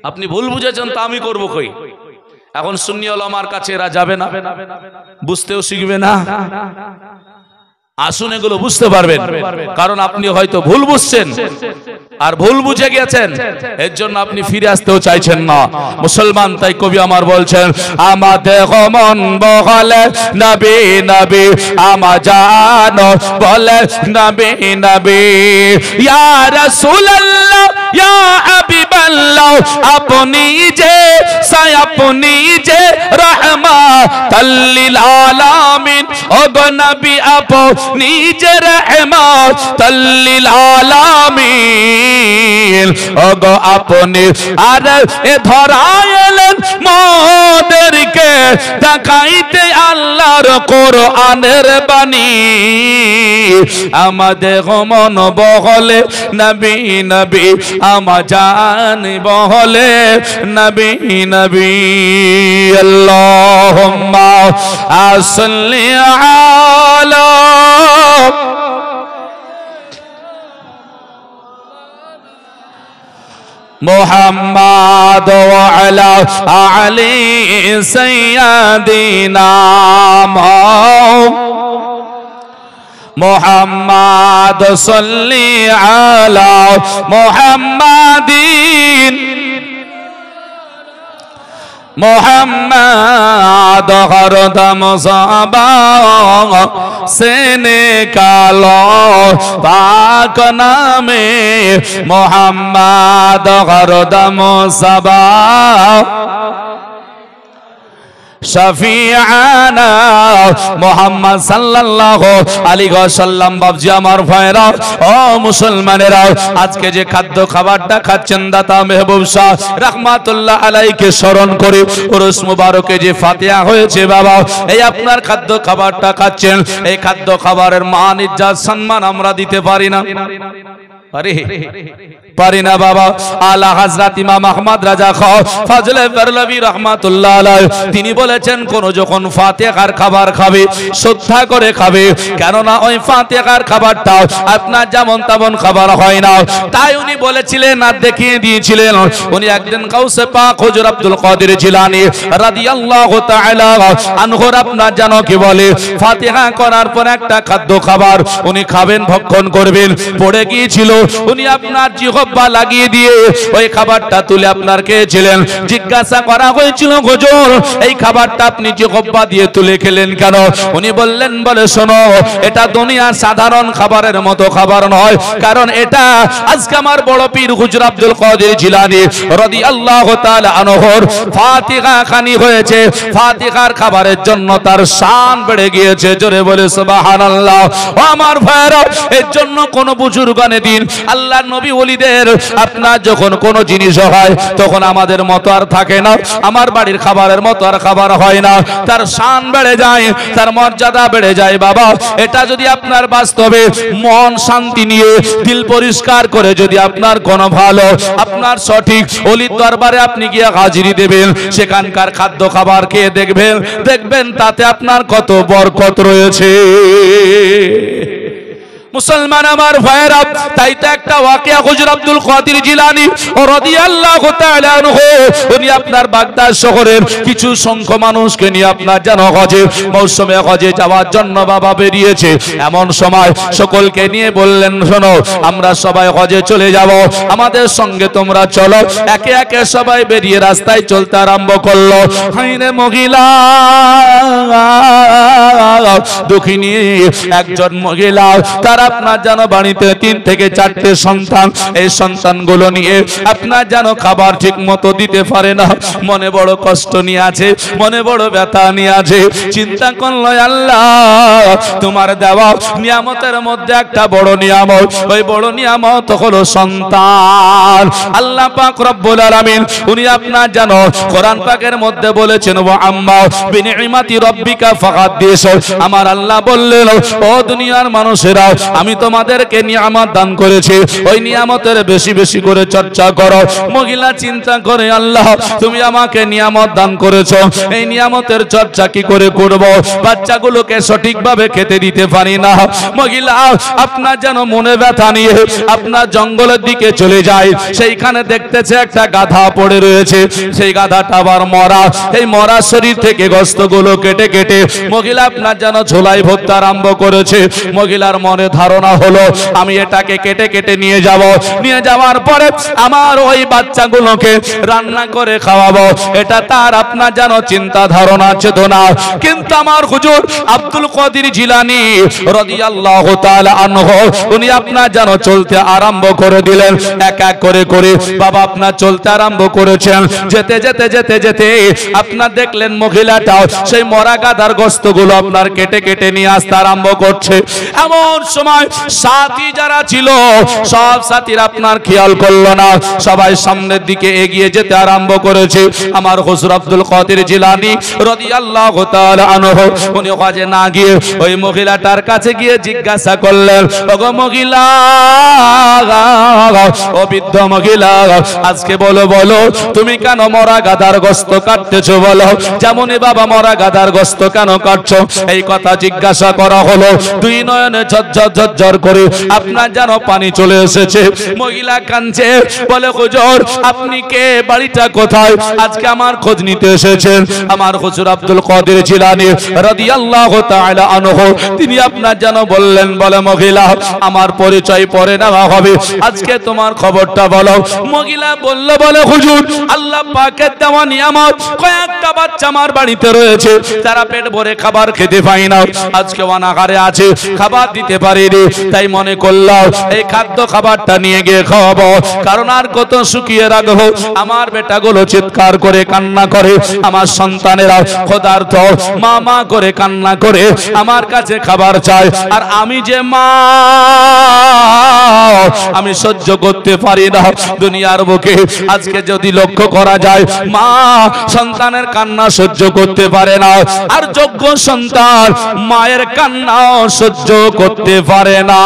আপনি ভুল বুঝেছেন, তা আমি করবো কই? এখন সুন্নি ওলামার কাছে এরা যাবে না, বুঝতেও শিখবে না। আসুন এগুলো বুঝতে পারবেন, কারণ আপনি হয়তো ভুল বুঝছেন আর ভুল বুঝে গেছেন, এর জন্য আপনি ফিরে আসতেও চাইছেন না। মুসলমান তাই কবি আমার বলছেন, আমাদের মন বলে নবী নবী, আমা জানো বলে নবী নবী, ইয়া রাসূলুল্লাহ ইয়া হাবিবাল্লাহ, আপনি যে আপনি যে রাহমাতাল লিল আলামিন, ও গো নবী আপনি যে রাহমাতাল লিল আলামিন, ও গো আপনি আর এ ধরায় এলেন মোদেরকে দেখাইতে আল্লাহর কোরআনের বাণী। আমাদের মন বহলে নবী নবী, আমা জান বহলে নবী নবী। আল্লাহুম্মা সাল্লি আলা মুহাম্মাদ ওয়া আলা আলি সাইয়্যিদিনা মুহাম্মাদ সাল্লি আলা মুহাম্মাদিন মোহাম্মদ হরদম সাবা সেনে কালো পাক নামে, মোহাম্মদ হরদম সাবা শফিআনা মুহাম্মদ সাল্লাল্লাহু আলাইহি ওয়াসাল্লাম। বাবজি আমার ভাইরা ও মুসলমানেরা, আজকে যে খাদ্য খাবারটা খাচ্ছেন দাতা মেহবুব শাহ রাহমাতুল্লাহ আলাইহিকে স্মরণ করে উরুস মুবারকে যে ফাতিহা হয়েছে বাবা, এই আপনার খাদ্য খাবারটা খাচ্ছেন, এই খাদ্য খাবারের মান ইজ্জত সম্মান আমরা দিতে পারি না, পারি না বাবা। আলা হযরত ইমাম আহমদ রাজা খাঁ ফজলে বেরলভী রাহমাতুল্লাহ আলাইহি তিনি বলেছেন, কোন যখন ফাতিহার খাবার খাবে শ্রদ্ধা করে খাবে, কেননা ওই ফাতিহার খাবারটা আপনার যেমন তেমন খাবার হয় না। তাই উনি বলেছিলেন আর দেখিয়ে দিয়েছিলেন। উনি একদিন গাউসে পাক হুজুর আব্দুল কাদের জিলানী রাদিয়াল্লাহু তাআলা আনহুর আপনার জানো কি বলে, ফাতিহা করার পর একটা খাদ্য খাবার উনি খাবেন, ভক্ষণ করবেন, পড়ে গিয়েছিল। উনি আপনার জিহ্বা লাগিয়ে দিয়ে ওই খাবারটা তুলে আপনার খেয়েছিলেন। জিজ্ঞাসা করা হয়েছিল, হুজুর এই খাবারটা আপনি জিহ্বা দিয়ে তুলে খেলেন কেন? উনি বললেন, বলে শোনো, এটা দুনিয়ার সাধারণ খাবারের মতো খাবার নয়, কারণ এটা আজকে আমার বড় পীর হুজুর আব্দুল কাদের জিলানী রাদিয়াল্লাহু তাআলা আনহুর ফাতিহা খানি হয়েছে। ফাতিহার খাবারের জন্য তার শান বেড়ে গিয়েছে। জোরে বলে সুবহানাল্লাহ। ও আমার ভাইরা, এর জন্য কোন বুজুর্গানে দিন আল্লাহর নবী ওলিদের আপনার যখন কোনো জিনিস হয় তখন আমাদের মতো আর থাকে না, আমার বাড়ির খাবারের মতো আর খাবার হয় না, তার শান বেড়ে যায়, তার মর্যাদা বেড়ে যায় বাবা। এটা যদি আপনার বাস্তবে মন শান্তি নিয়ে দিল পরিষ্কার করে যদি আপনার কোনো ভালো আপনার সঠিক ওলির দরবারে আপনি গিয়ে হাজিরি দেবেন, সেখানকার খাদ্য খাবার খেয়ে দেখবেন, দেখবেন তাতে আপনার কত বরকত রয়েছে। মুসলমান আমার ভাইরা, তাই তো একটা ওয়াকিয়া হুজুর আব্দুল কাদের জিলানী রাদিয়াল্লাহু তাআলা আনহু উনি আপনার বাগদাদ শহরের কিছু সংখ্য মানুষকে নিয়ে আপনার জানো হজে মৌসুমে হজে যাওয়ার জন্য বাবা বেরিয়েছে। এমন সময় সকলকে নিয়ে বললেন, শোনো আমরা সবাই হজে চলে যাব, আমাদের সঙ্গে তোমরা চলো। একে একে সবাই বেরিয়ে রাস্তায় চলতে আরম্ভ করলো। হাইরে মহিলা, দক্ষিণী একজন মহিলা তার যারা আপনার যেন বাড়িতে 3 থেকে 4টে সন্তান, এই সন্তানগুলো নিয়ে আপনার যেন খাবার ঠিক মতো দিতে পারে না, মনে বড় কষ্ট নিয়ে আছে, মনে বড় ব্যথা নিয়ে আছে। চিন্তা করলো আল্লাহ তোমার দেওয়া নিয়ামতের মধ্যে একটা বড় নিয়ামত, ওই বড় নিয়ামত হলো সন্তান। আল্লাহ পাক রব্বুল আলামিন উনি আপনার জানো কোরআন পাকের মধ্যে বলেছেন ওয়া আম্মা বিনিমাতি রাব্বিকা ফাহাদ্দিস। আমার আল্লাহ বললেন ও দুনিয়ার মানুষেরা আমি তোমাদেরকে নিয়ামত দান করেছি, ওই নিয়ামতের বেশি বেশি করে চর্চা করো। মহিলা চিন্তা করে আল্লাহ তুমি আমাকে নিয়ামত দান করেছো, এই নিয়ামতের চর্চা কি করে করব, বাচ্চাগুলোকে সঠিকভাবে খেতে দিতে পারি না। মহিলা আপনার যেন মনে ব্যথা নিয়ে আপনার জঙ্গলের দিকে চলে যায়, সেইখানে দেখতেছে একটা গাধা পড়ে রয়েছে, সেই গাধাটা আবার মরা, এই মরা শরীর থেকে গোশতগুলো কেটে কেটে মহিলা আপনার যেন ঝোলাই ভরতে আরম্ভ করেছে। মহিলার মনে ধারণা হলো আমি এটাকে কেটে কেটে নিয়ে যাব, নিয়ে যাওয়ার পরে আমার ওই বাচ্চাগুলোকে রান্না করে খাওয়াবো, এটা তার আপনার যেন চিন্তা ধারণা চেতনা। কিন্তু আমার হুজুর আব্দুল কাদের জিলানী রাদিয়াল্লাহু তাআলা আনহু উনি আপনার যেন চলতে আরম্ভ করে দিলেন, এক এক করে করে বাবা আপনার চলতে আরম্ভ করেছেন। যেতে যেতে যেতে যেতে আপনার দেখলেন মহিলাটা সেই মরা গাধার গোশতগুলো আপনার কেটে কেটে নিয়ে আসতে আরম্ভ করছে। এমন সময় সাথী যারা ছিল সব সাথীরা আপনার খেয়াল করলো না, সবাই সামনের দিকে এগিয়ে যেতে আরম্ভ করেছে। আমার হুজুর আব্দুল কাদের জিলানী রাদিয়াল্লাহু তাআলা আনহু উনি কাজে না গিয়ে ওই মহিলাটার কাছে গিয়ে জিজ্ঞাসা করলেন ওগো মহিলা, ও বৃদ্ধ মহিলা আজকে বলো বলো তুমি কেন মরা গাধার গোশত কাটতেছো, বলো যেমনই বাবা মরা গাধার গোশত কেন কাটছো? এই কথা জিজ্ঞাসা করা হলো, দুই নয়নে ঝরঝর ঝরঝর করে আপনার যেন পানি চলে এসেছে। মহিলা কাঁদছে, বলে হুজুর আপনি কে, বাড়িটা কোথায়, আজকে আমার খোঁজ নিতে এসেছেন? আমার হুজুর আব্দুল কাদের জিলানী রাদিয়াল্লাহু তাআলা আনহু তিনি আপনার যেন বললেন, বলে মহিলা আমার পরিচয় পরে নেওয়া হবে, আজকে তোমার খবরটা বলো। মহিলা বলল, বলে হুজুর আল্লাহ পাকের দেওয়া নিয়ামত কয়েকটা বাচ্চা আমার বাড়িতে রয়েছে, তারা পেট ভরে খাবার খেতে পায় না, আজকে অনাহারে আছে, খাবার দিতে পারিনি, তাই মনে করলাম এই খাদ্য খাবারটা নিয়ে গিয়ে খাওয়াবো, কারণ আর কত শুকিয়ে রাখবো। আমার বেটাগুলো চিৎকার করে কান্না করে, আমার সন্তানেরা ক্ষুধার্ত মা মা করে কান্না করে আমার কাছে খাবার চায়, আর আমি যে মা আমি সহ্য করতে পারি না। দুনিয়ার বুকে আজকে যদি লক্ষ্য করা যায় মা সন্তানের কান্না সহ্য করতে পারে না, আর যোগ্য সন্তান মায়ের কান্না সহ্য করতে পারে না।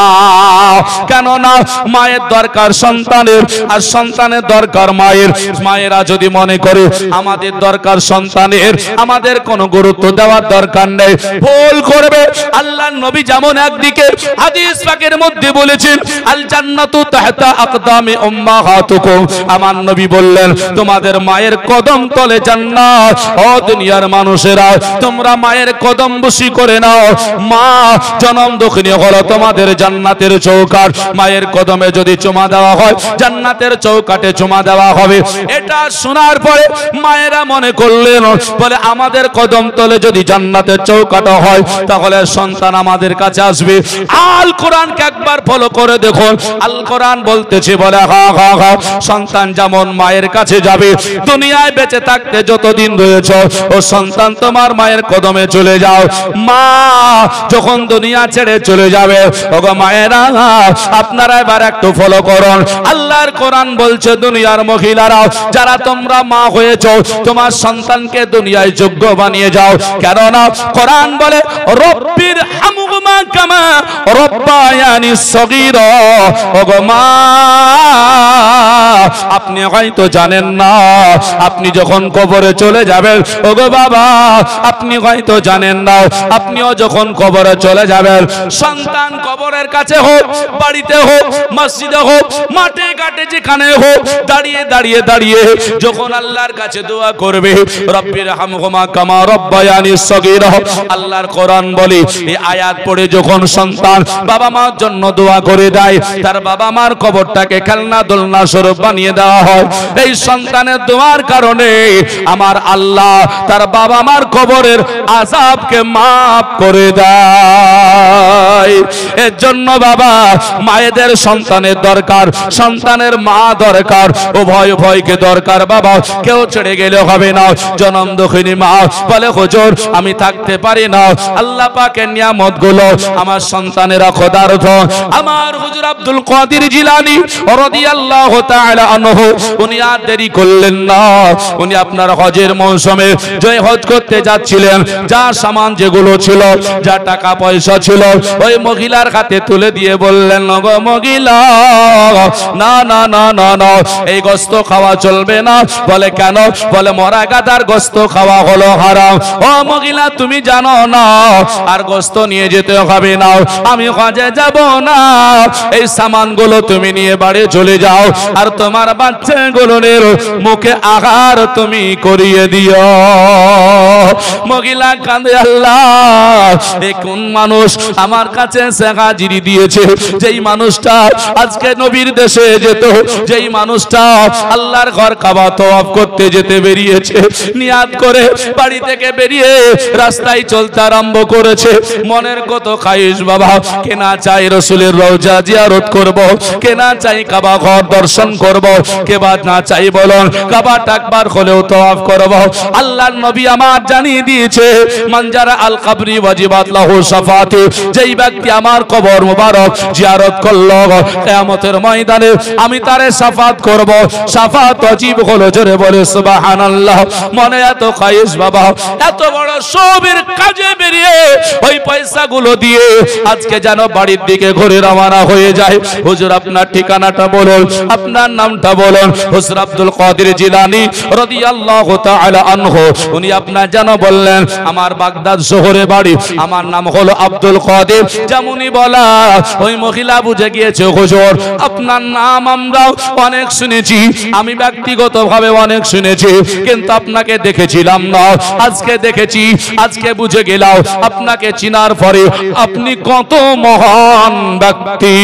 কেননা মায়ের দরকার সন্তানের, আর সন্তানের দরকার মায়ের। মায়েরা যদি মনে করে আমাদের দরকার সন্তানের, আমাদের কোনো গুরুত্ব দেওয়ার দরকার নেই, ভুল করবে। আল্লাহর নবী যেমন একদিকে হাদিস পাকের মধ্যে বলেছেন আল জান্নাতু তাহতা আকদামি উম্মাহাতুকুম, আমার নবী বললেন তোমাদের মায়ের কদম তলে জান্নাত। ও দুনিয়ার মানুষেরা তোমরা মায়ের কদম বসি করে নাও, মা জনম দক্ষিণী হলো তোমাদের জান্নাতের চৌকাট। মায়ের কদমে যদি চুমা দেওয়া হয় জান্নাতের চৌকাটে চুমা দেওয়া হবে। এটা শোনার পরে মায়েরা মনে করলেন, বলে আমাদের কদম তলে যদি জান্নাতের চৌকাট হয় তাহলে সন্তান আমাদের কাছে আসবে। আল কোরআনকে একবার ফলো করে দেখুন, আল কোরআন বলতেছে বলে হা হা হা সন্তান যেমন মায়ের কাছে যাবে, দুনিয়ায় বেঁচে থাকতে যতদিন রয়েছে ও সন্তান তোমার মায়ের কদমে চলে যাও। মা যখন দুনিয়া ছেড়ে চলে যাবে, ওগো মায়েরা আপনারা এবার একটু ফলো করুন। আল্লাহর কোরআন বলছে দুনিয়ার মহিলারা যারা তোমরা মা হয়েছো তোমার সন্তানকে দুনিয়ায় যোগ্য বানিয়ে যাও, কেননা কোরআন বলে রব্বির হামহুমা কামা রব্বায়ানি সগীরা। ওগো মা আপনি হয়তো জানেন না, আপনি যখন কবরে চলে যাবেন, ওগো বাবা আপনি হয়তো জানেন না, আপনিও যখন কবরে চলে যাবেন, সন্তান কবরের কাছে হোক, বাড়িতে হোক, মসজিদে হোক, মাঠে ঘাটে যেখানে হোক, দাঁড়িয়ে দাঁড়িয়ে দাঁড়িয়ে যখন আল্লাহর কাছে দোয়া করবে রব্বির হামহুমা কামা রব্বায়ানি সগীরা। আল্লাহর কোরআন বলে এই আয়াত পড়ে যখন সন্তান বাবা মার জন্য দোয়া করে দেয়, তার বাবা মার কবরটাকে খেলনা দোলনা স্বরূপ বানিয়ে দেওয়া হয়। এই সন্তানের দোয়ার কারণে আমার আল্লাহ তার বাবা মার কবরের আযাবকে মাফ করে দেয়। এর জন্য বাবা মায়েদের সন্তানের দরকার, সন্তানের মা দরকার, উভয় উভয়কে দরকার বাবা। কেউ ছেড়ে গেলে হবে না। জনম দুঃখিনী মা বলে হুজুর আমি থাকতে পারি না, আল্লাহ পাকের নিয়ামত গুলো আমার সন্তানেরা ক্ষুধার্ত। আমার হুজুর আব্দুল কাদের জিলানী রাদিয়াল্লাহু তাআলা আনহু উনি আর দেরি করলেন না। উনি আপনার হজের মৌসুমে যে হজ করতে যাচ্ছিলেন, যা সামান যেগুলো ছিল, যা টাকা পয়সা ছিল, ওই মহিলার হাতে তুলে দিয়ে বললেন গো মহিলা, না না না না না, এই গোশত খাওয়া চলবে না। বলে কেন? বলে মরা গাদার গোশত খাওয়া হলো হারাম। ও মহিলা তুমি জানো না আর গোশত নিয়ে যেতে হবে না, আমি হজে যাব না, এই সামানগুলো তুমি নিয়ে বাড়ি চলে যাও আর তোমার বাচ্চাগুলোর মুখে আহার তুমি করিয়ে দিও। মহিলা কাঁদে, আল্লাহ এই কোন মানুষ আমার কাছে সে হাজিরি দিয়েছে, যেই মানুষটা আজকে নবীর দেশে যেত, যেই মানুষটা আল্লাহর ঘর কাবা তওয়াফ করতে যেতে বেরিয়েছে, নিয়াত করে বাড়ি থেকে বেরিয়ে রাস্তায় চলতে আরম্ভ করেছে। মনের কত খাইশ বাবা, কে না চাই রাসূলের রওজা জিয়ারত করব, কে না চাই কাবা ঘর দর্শন করব, কে বা না চাই বলুন কাবা একবার হলেও তওয়াফ করব। আল্লাহর নবী আমার জানিয়ে দিয়েছে মানজারা আল কবরি ওয়াজিবাত লাহু শাফাতি, যেই ব্যক্তি আমার কবর মোবারক জিয়ারত করলো কিয়ামতের ময়দানে আমি তারে শাফাত করব। শাফাত ওয়াজিব হলো, জোরে বলে সুবহানাল্লাহ। মনে এত খাইশ বাবা, এত বড় সবের কাজে বেরিয়ে ওই পয়সাগুলো দিয়ে আজকে যেন বাড়ির দিকে ঘুরে রওনা হয়ে যায়। হুজুর আপনার ঠিকানাটা বলুন, আপনার নামটা বলুন। হুজুর আব্দুল কাদের জিলানী রাদিয়াল্লাহু তাআলা আনহু উনি আপনার যেন বললেন আমার বাগদাদ শহরে বাড়ি, আমার নাম হলো আব্দুল কাদের। যেমনই বলা ওই মহিলা বুঝে গিয়েছে হুজুর আপনার নাম আমরাও অনেক শুনেছি, আমি ব্যক্তিগতভাবে অনেক শুনেছি, কিন্তু আপনাকে দেখেছিলাম না, আজকে দেখেছি, আজকে বুঝে গেলাম আপনাকে চিনার পরে আপনি কত মহান ব্যক্তি।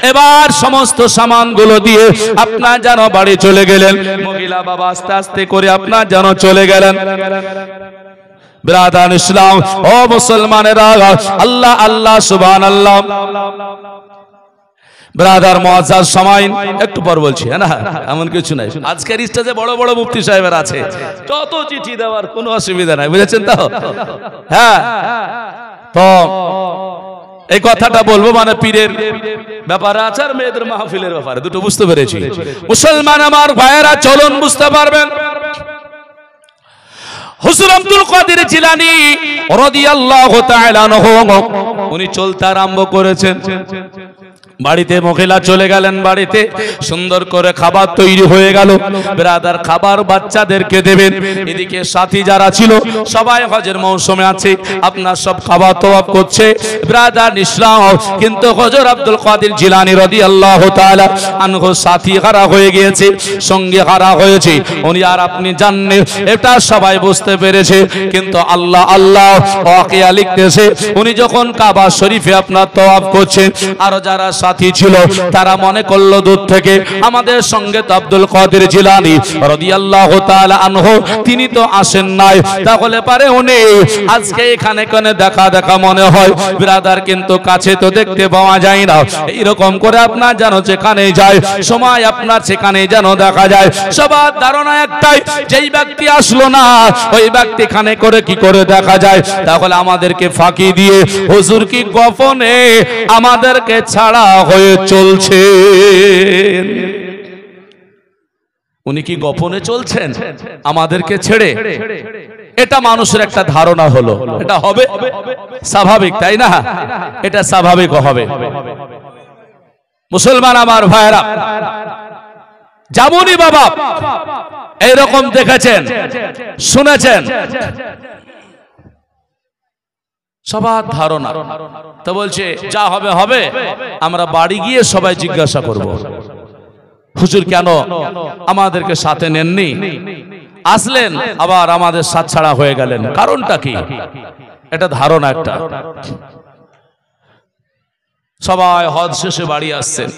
এবার সমস্ত সামানগুলো দিয়ে আপনার যেন বাড়ি চলে গেলেন। মহিলা বাবা আস্তে আস্তে করে আপনার যেন চলে গেলেন। ব্রাদার ইসলাম ও মুসলমানেরা, আল্লাহ আল্লাহ সুবহানাল্লাহ। ব্রাদার মুআজ্জাজ সময় একটু পর বলছি, না এমন কিছু নাই। আজকের স্টেজে বড় বড় মুফতি সাহেবের আছে, যত চিঠি দেওয়ার কোনো অসুবিধা নাই, বুঝেছেন তো? হ্যাঁ, তো এই কথাটা বলবো মানে পীরের ব্যাপারে আছে আর মেয়েদের মাহফিলের ব্যাপারে, দুটো বুঝতে পেরেছি। মুসলমান আমার ভাইয়েরা চলুন বুঝতে পারবেন। হুজুর আব্দুল কাদের জিলানী রাদিয়াল্লাহু তাআলা আনহু উনি চলতে আরম্ভ করেছেন। বাড়িতে মহিলা চলে গেলেন, বাড়িতে সুন্দর করে খাবার তৈরি হয়ে গেল। ব্রাদার খাবার বাচ্চাদেরকে দেবেন, এদিকে সাথী যারা ছিল সবাই হজের মৌসুমে আছে, আপনার সব খাবার তওয়াফ করছে ব্রাদার ইসলাম। কিন্তু হুজুর আব্দুল কাদের জিলানী রাদিয়াল্লাহু তাআলা আনহু সাথী হারা হয়ে গিয়েছে, সঙ্গে হারা হয়েছে, উনি আর আপনি জানেন এটা সবাই বুঝতে পেরেছে। কিন্তু আল্লাহ আল্লাহ ওয়াকিয়া লিখতেছে উনি যখন কাবা শরীফে আপনার তওয়াফ করছেন, আর যারা সাথী ছিল তারা মনে করলো দূর থেকে আমাদের সঙ্গে তো আব্দুল কাদের জিলানী রাদিয়াল্লাহু তাআলা আনহু তিনি তো আসেন নাই, তাহলে পারে উনি আজকে এখানে কোনে দেখা দেখা মনে হয় ব্রাদার, কিন্তু কাছে তো দেখতে পাওয়া যায় না। এইরকম করে আপনার যেন যেখানে যায় সময় আপনার সেখানে যেন দেখা যায়। সবার ধারণা একটাই, যেই ব্যক্তি আসলো না ওই ব্যক্তি খানে করে কি করে দেখা যায়? তাহলে আমাদেরকে ফাঁকি দিয়ে হুজুর কি গোপনে আমাদেরকে ছাড়া হয়ে চলছে? উনি কি গোপনে চলছেন আমাদেরকে ছেড়ে? এটা মানুষের একটা ধারণা হলো, এটা হবে স্বাভাবিক, তাই না? এটা স্বাভাবিক হবে। মুসলমান আমার ভাইরা, যেমনই বাবা এইরকম দেখেছেন শুনেছেন, সবার ধারণা তো বলছে যা হবে হবে, আমরা বাড়ি গিয়ে সবাই জিজ্ঞাসা করব হুজুর কেন আমাদেরকে সাথে নেননি, আসলেন আবার আমাদের সাথ ছাড়া হয়ে গেলেন, কারণটা কি? এটা ধারণা একটা। সবাই হজ শেষে বাড়ি আসছেন,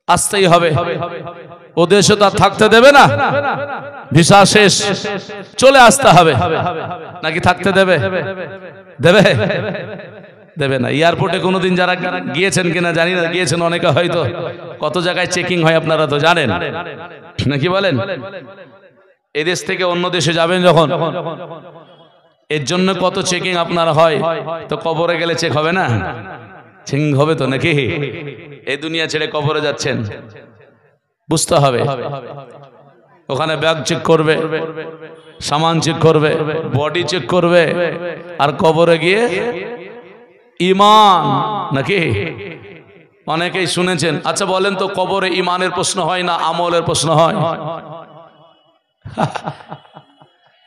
আসতেই হবে, ও দেশে তো থাকতে দেবে না, ভিসা শেষ, চলে আসতে হবে, নাকি থাকতে দেবে? দেবে? দেবে না। এয়ারপোর্টে কোনোদিন যারা গিয়েছেন কিনা জানি না, গিয়েছেন অনেকে হয়তো, কত জায়গায় চেকিং হয় আপনারা তো জানেন নাকি বলেন? এদেশ থেকে অন্য দেশে যাবেন যখন, এর জন্য কত চেকিং আপনার হয়, তো কবরে গেলে চেক হবে না? চেকিং হবে তো নাকি? এই দুনিয়া ছেড়ে কবরে যাচ্ছেন, বুঝতে হবে। ওখানে ব্যাগ চেক করবে, সামান চেক করবে, বডি চেক করবে, আর কবরে গিয়ে ঈমান নাকি? অনেকেই শুনেছেন। আচ্ছা বলেন তো, কবরে ঈমানের প্রশ্ন হয় না আমলের প্রশ্ন হয়?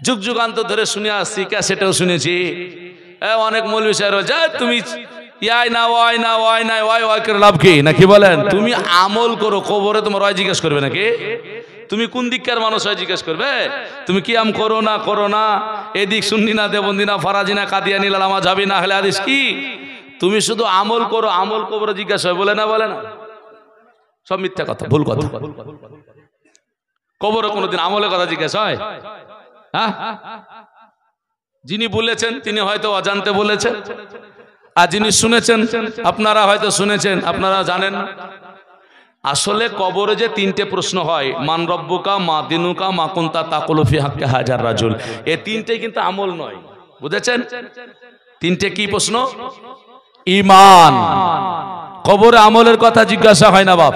যুগ যুগান্তর ধরে শুনে আসছি, ক্যাসেটেও শুনেছি। অনেক মৌলভী সাহেব যা তুমি ইয়াই না ওয়াই না ওয়াই না ওয়াই ওয়াই করে লাভ কি নাকি বলেন? তুমি আমল করো, কবরে তোমার ওয়াই জিজ্ঞেস করবে নাকি? তুমি কোন দিককার মানুষ হয় জিজ্ঞেস করবে? তুমি কিয়াম করো না, এদিক সুন্নি না দেবন্দি না ফারাজি না কাদিয়ানি লামা যাবি না হলে হাদিস কি? তুমি শুধু আমল করো, আমল কবরে জিজ্ঞাসা হয়, বলে না? বলে না? সব মিথ্যা কথা, ভুল কথা। কবরে কোনোদিন আমলের কথা জিজ্ঞাসা হয়? হ্যাঁ, যিনি বলেছেন তিনি হয়তো অজান্তে বলেছেন, আর যিনি শুনেছেন আপনারা হয়তো শুনেছেন, আপনারা জানেন। আসলে কবরে যে তিনটে প্রশ্ন হয়, মান রব্বুকা, মা দিনুকা, মা কুনতা তাকুলু ফি হাক্কি হাজার রাজুল, এই তিনটে কিন্তু আমল নয়, বুঝেছেন? তিনটে কি প্রশ্ন? ঈমান। কবরে আমলের কথা জিজ্ঞাসা হয় না বাপ,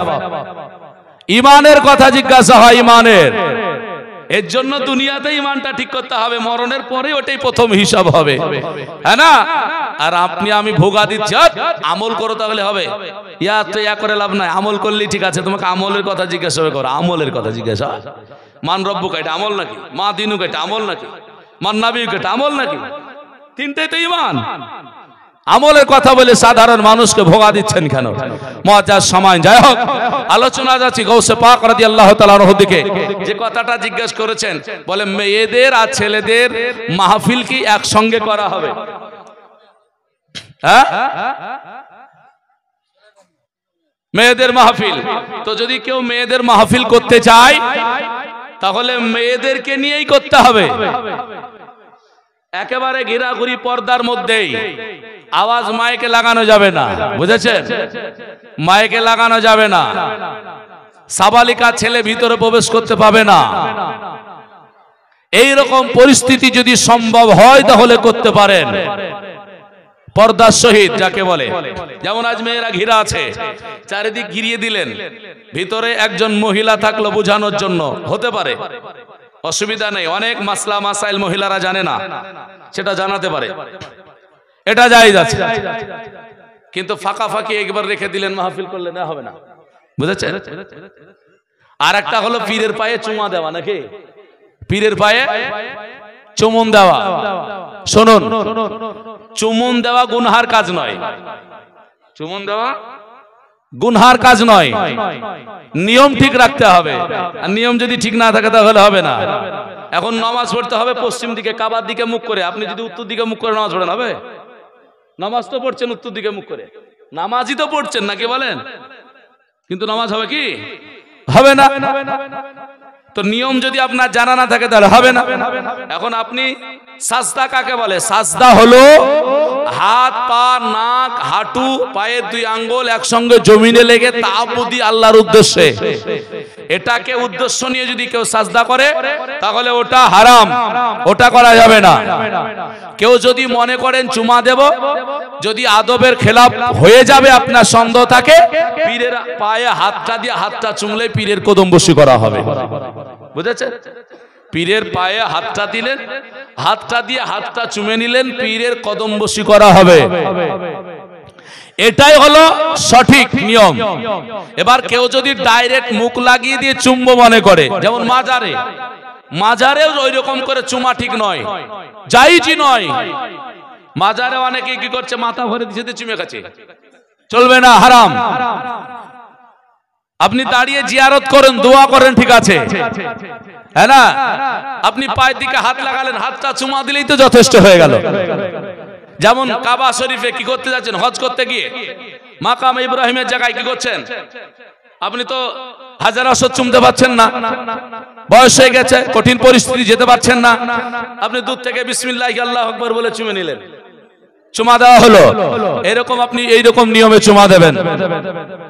ঈমানের কথা জিজ্ঞাসা হয়, ঈমানের। এর জন্য দুনিয়াতে ঈমানটা ঠিক করতে হবে, মরণের পরে ওটাই প্রথম হিসাব হবে, হ্যাঁ না? আর আপনি আমি ভোগা দিচ্ছি, আমল করো তাহলে হবে? ইয়া তো ইয়া করে লাভ নাই, আমল করলেই ঠিক আছে। তোমাকে আমলের কথা জিজ্ঞাসা হবে, করো আমলের কথা জিজ্ঞাসা। মান রব্বুকা এটা আমল নাকি? মা দিনুকা এটা আমল নাকি? মান নাবিয়ুকা এটা আমল নাকি? তিনটেই তো ঈমান। আমলের কথা বলে সাধারণ মানুষকে ভোগা দিচ্ছেন কেন? মুআজ্জাজ সময় যাই হোক, আলোচনা যাচ্ছি গৌসে পাক রাদিয়াল্লাহু তাআলা আনহুর দিকে। যে কথাটা জিজ্ঞেস করেছেন, বলে মেয়েদের আর ছেলেদের মাহফিল কি একসঙ্গে করা হবে? হ্যাঁ, মেয়েদের মাহফিল। তো যদি কেউ মেয়েদের মাহফিল করতে চায় তাহলে মেয়েদেরকে নিয়েই করতে হবে, একেবারে ঘেরাঘুরি পর্দার মধ্যেই। আওয়াজ মাইকে লাগানো যাবে না, বুঝেছেন? মাইকে লাগানো যাবে না। সাবালিকা ছেলে ভিতরে প্রবেশ করতে পাবে না। এই রকম পরিস্থিতি যদি সম্ভব হয় তাহলে করতে পারেন, পর্দার সহিত যাকে বলে। যেমন আজ মেয়েরা ঘিরা আছে, চারিদিক ঘিরিয়ে দিলেন, ভিতরে একজন মহিলা থাকলো বোঝানোর জন্য, হতে পারে, অসুবিধা নেই। অনেক মাসলা মাসাইল মহিলারা জানে না, সেটা জানাতে পারে, এটা জায়েজ আছে। কিন্তু ফাঁকা ফাঁকি একবার রেখে দিলেন, মাহফিল করলে না হবে না, বুঝেছেন? আর একটা হলো পীরের পায়ে চুমা দেওয়া, নাকি? পীরের পায়ে চুমন দেওয়া। শুনুন, চুমন দেওয়া গুনহার কাজ নয়, চুমন দেওয়া গুনহার কাজ নয়। নিয়ম ঠিক রাখতে হবে, আর নিয়ম যদি ঠিক না থাকে তাহলে হবে না। এখন নামাজ পড়তে হবে পশ্চিম দিকে, কাবার দিকে মুখ করে। আপনি যদি উত্তর দিকে মুখ করে নামাজ পড়েন হবে? নামাজ তো পড়ছেন উত্তর দিকে মুখ করে, নামাজই তো পড়ছেন নাকি বলেন? কিন্তু নামাজ হবে কি? হবে না। তো নিয়ম যদি আপনার জানা না থাকে তাহলে হবে না। এখন আপনি সাজদা কাকে বলে? সাজদা হলো হাত, পা, নাক, হাঁটু, পায়ের দুই আঙ্গুল একসঙ্গে জমিনে লেগে তাআবুদি আল্লাহর উদ্দেশ্যে, এটাকে উদ্দেশ্য নিয়ে যদি কেউ সাজদা করে তাহলে ওটা হারাম, ওটা করা যাবে না। কেউ যদি মনে করেন চুমা দেব, যদি আদবের খেলাফ হয়ে যাবে আপনার সন্দেহ থাকে, পীরের পায়ে হাতটা দিয়ে হাতটা চুমলে পীরের কদম বসি করা হবে, বুঝেছেন? পীরের পায়ে হাতটা দিলেন, হাতটা দিয়ে হাতটা চুমে নিলেন, পীরের কদম বসি করা হবে। এটাই হলো সঠিক নিয়ম। এবার কেউ যদি ডাইরেক্ট মুখ লাগিয়ে দিয়ে চুম্ব মনে করে, যেমন মাজারে, মাজারেও ওই রকম করে চুমা ঠিক নয়, জায়েজই নয়। মাজারে অনেকে কি করছে, মাথা ভরে দিচ্ছে চুমে খাচ্ছে, চলবে না, হারাম। আপনি দাঁড়িয়ে জিয়ারত করেন, দোয়া করেন, ঠিক আছে, হ্যাঁ না? আপনি পায়ের দিকে হাত লাগালেন, হাতটা চুমা দিলেই তো যথেষ্ট হয়ে গেল। যেমন কাবা শরীফে কি করতে যাচ্ছেন, হজ করতে গিয়ে মাকাম ইব্রাহিমের জায়গায় কি করছেন? আপনি তো হাজার আসর চুমতে পারছেন না, বয়স হয়ে গেছে, কঠিন পরিস্থিতি, যেতে পারছেন না। আপনি দূর থেকে বিসমিল্লাহি আল্লাহু আকবার বলে চুমে নিলেন, চুমা দেওয়া হলো, এরকম আপনি এইরকম নিয়মে চুমা দেবেন,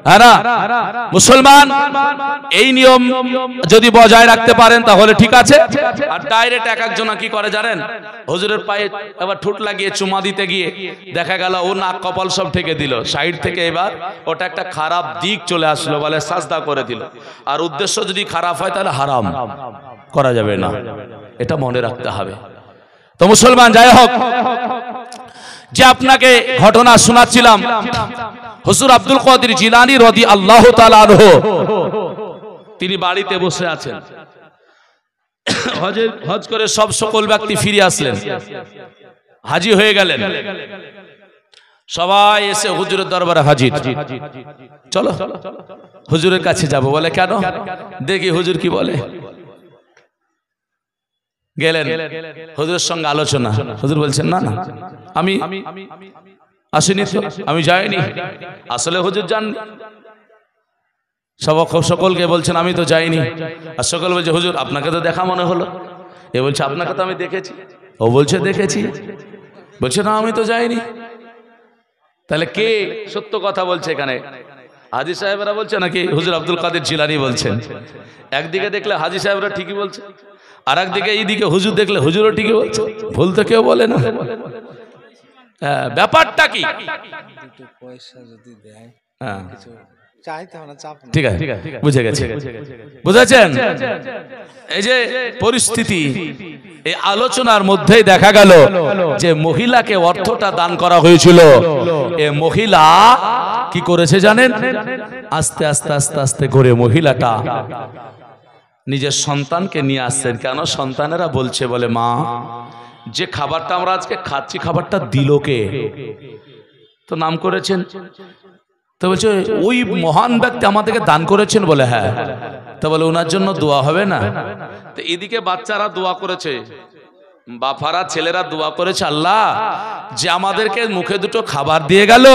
হ্যাঁ না? মুসলমান এই নিয়ম যদি বজায় রাখতে পারেন তাহলে ঠিক আছে। আর ডাইরেক্ট এক একজন কি করে জানেন, হুজুরের পায়ে এবার ঠোঁট লাগিয়ে চুমা দিতে গিয়ে দেখা গেল ও নাক কপাল সব ঠেকে দিল সাইড থেকে, এবার ওটা একটা খারাপ দিক চলে আসলো, বলে সাজদা করে দিল। আর উদ্দেশ্য যদি খারাপ হয় তাহলে হারাম, করা যাবে না, এটা মনে রাখতে হবে। তো মুসলমান যাই হোক, যে আপনাকে ঘটনা শোনাচ্ছিলাম, হুজুর আব্দুল কাদের জিলানী রাদিয়াল্লাহু তাআলা আনহু, তিনি বাড়িতে বসে আছেন, হজ করে সব সকল ব্যক্তি ফিরে আসলেন, হাজী হয়ে গেলেন, সবাই এসে হুজুরের দরবারে হাজির। চলো হুজুরের কাছে যাব, বলে কেন, দেখি হুজুর কি বলে। গেলেন হুজুরের সঙ্গে আলোচনা, হুজুর বলছেন না না আমি আসিনি তো, আমি যাইনি, আসলে হুজুর যান। সকলকে বলছেন আমি তো যাইনি, আর সকল বলছে হুজুর আপনাকে তো দেখা মনে হলো, এ বলছে আপনাকে তো আমি দেখেছি, ও বলছে দেখেছি, বলছে না আমি তো যাইনি। তাহলে কে সত্য কথা বলছে এখানে, হাজী সাহেবরা বলছে নাকি হুজুর আব্দুল কাদের জিলানী বলছেন? একদিকে দেখলে হাজী সাহেবরা ঠিকই বলছে, আর একদিকে এইদিকে হুজুর দেখলে হুজুরও ঠিকই বলছে, ভুল তো কেউ বলে না। ব্যাপারটা কি, পয়সা যদি দেয় হ্যাঁ ঠিক আছে, বুঝে গেছে, বুঝেছেন? এই যে পরিস্থিতি, এই আলোচনার মধ্যেই দেখা গেল যে মহিলাকে অর্থটা দান করা হয়েছিল, এ মহিলা কি করেছে জানেন? আস্তে আস্তে আস্তে আস্তে করে মহিলাটা নিজের সন্তানকে নিয়ে আসছেন। কেন? সন্তানেরা বলছে, বলে মা যে খাবারটা আমরা আজকে খাচ্ছি খাবারটা দিল কে? তো নাম করেছেন, তো বলছে ওই মহান ব্যক্তি আমাদেরকে দান করেছেন, বলে হ্যাঁ। তো বলে ওনার জন্য দোয়া হবে না? তো এদিকে বাচ্চারা দোয়া করেছে, বাপারা ছেলেরা দোয়া করেছে, আল্লাহ যে আমাদেরকে মুখে দুটো খাবার দিয়ে গেল,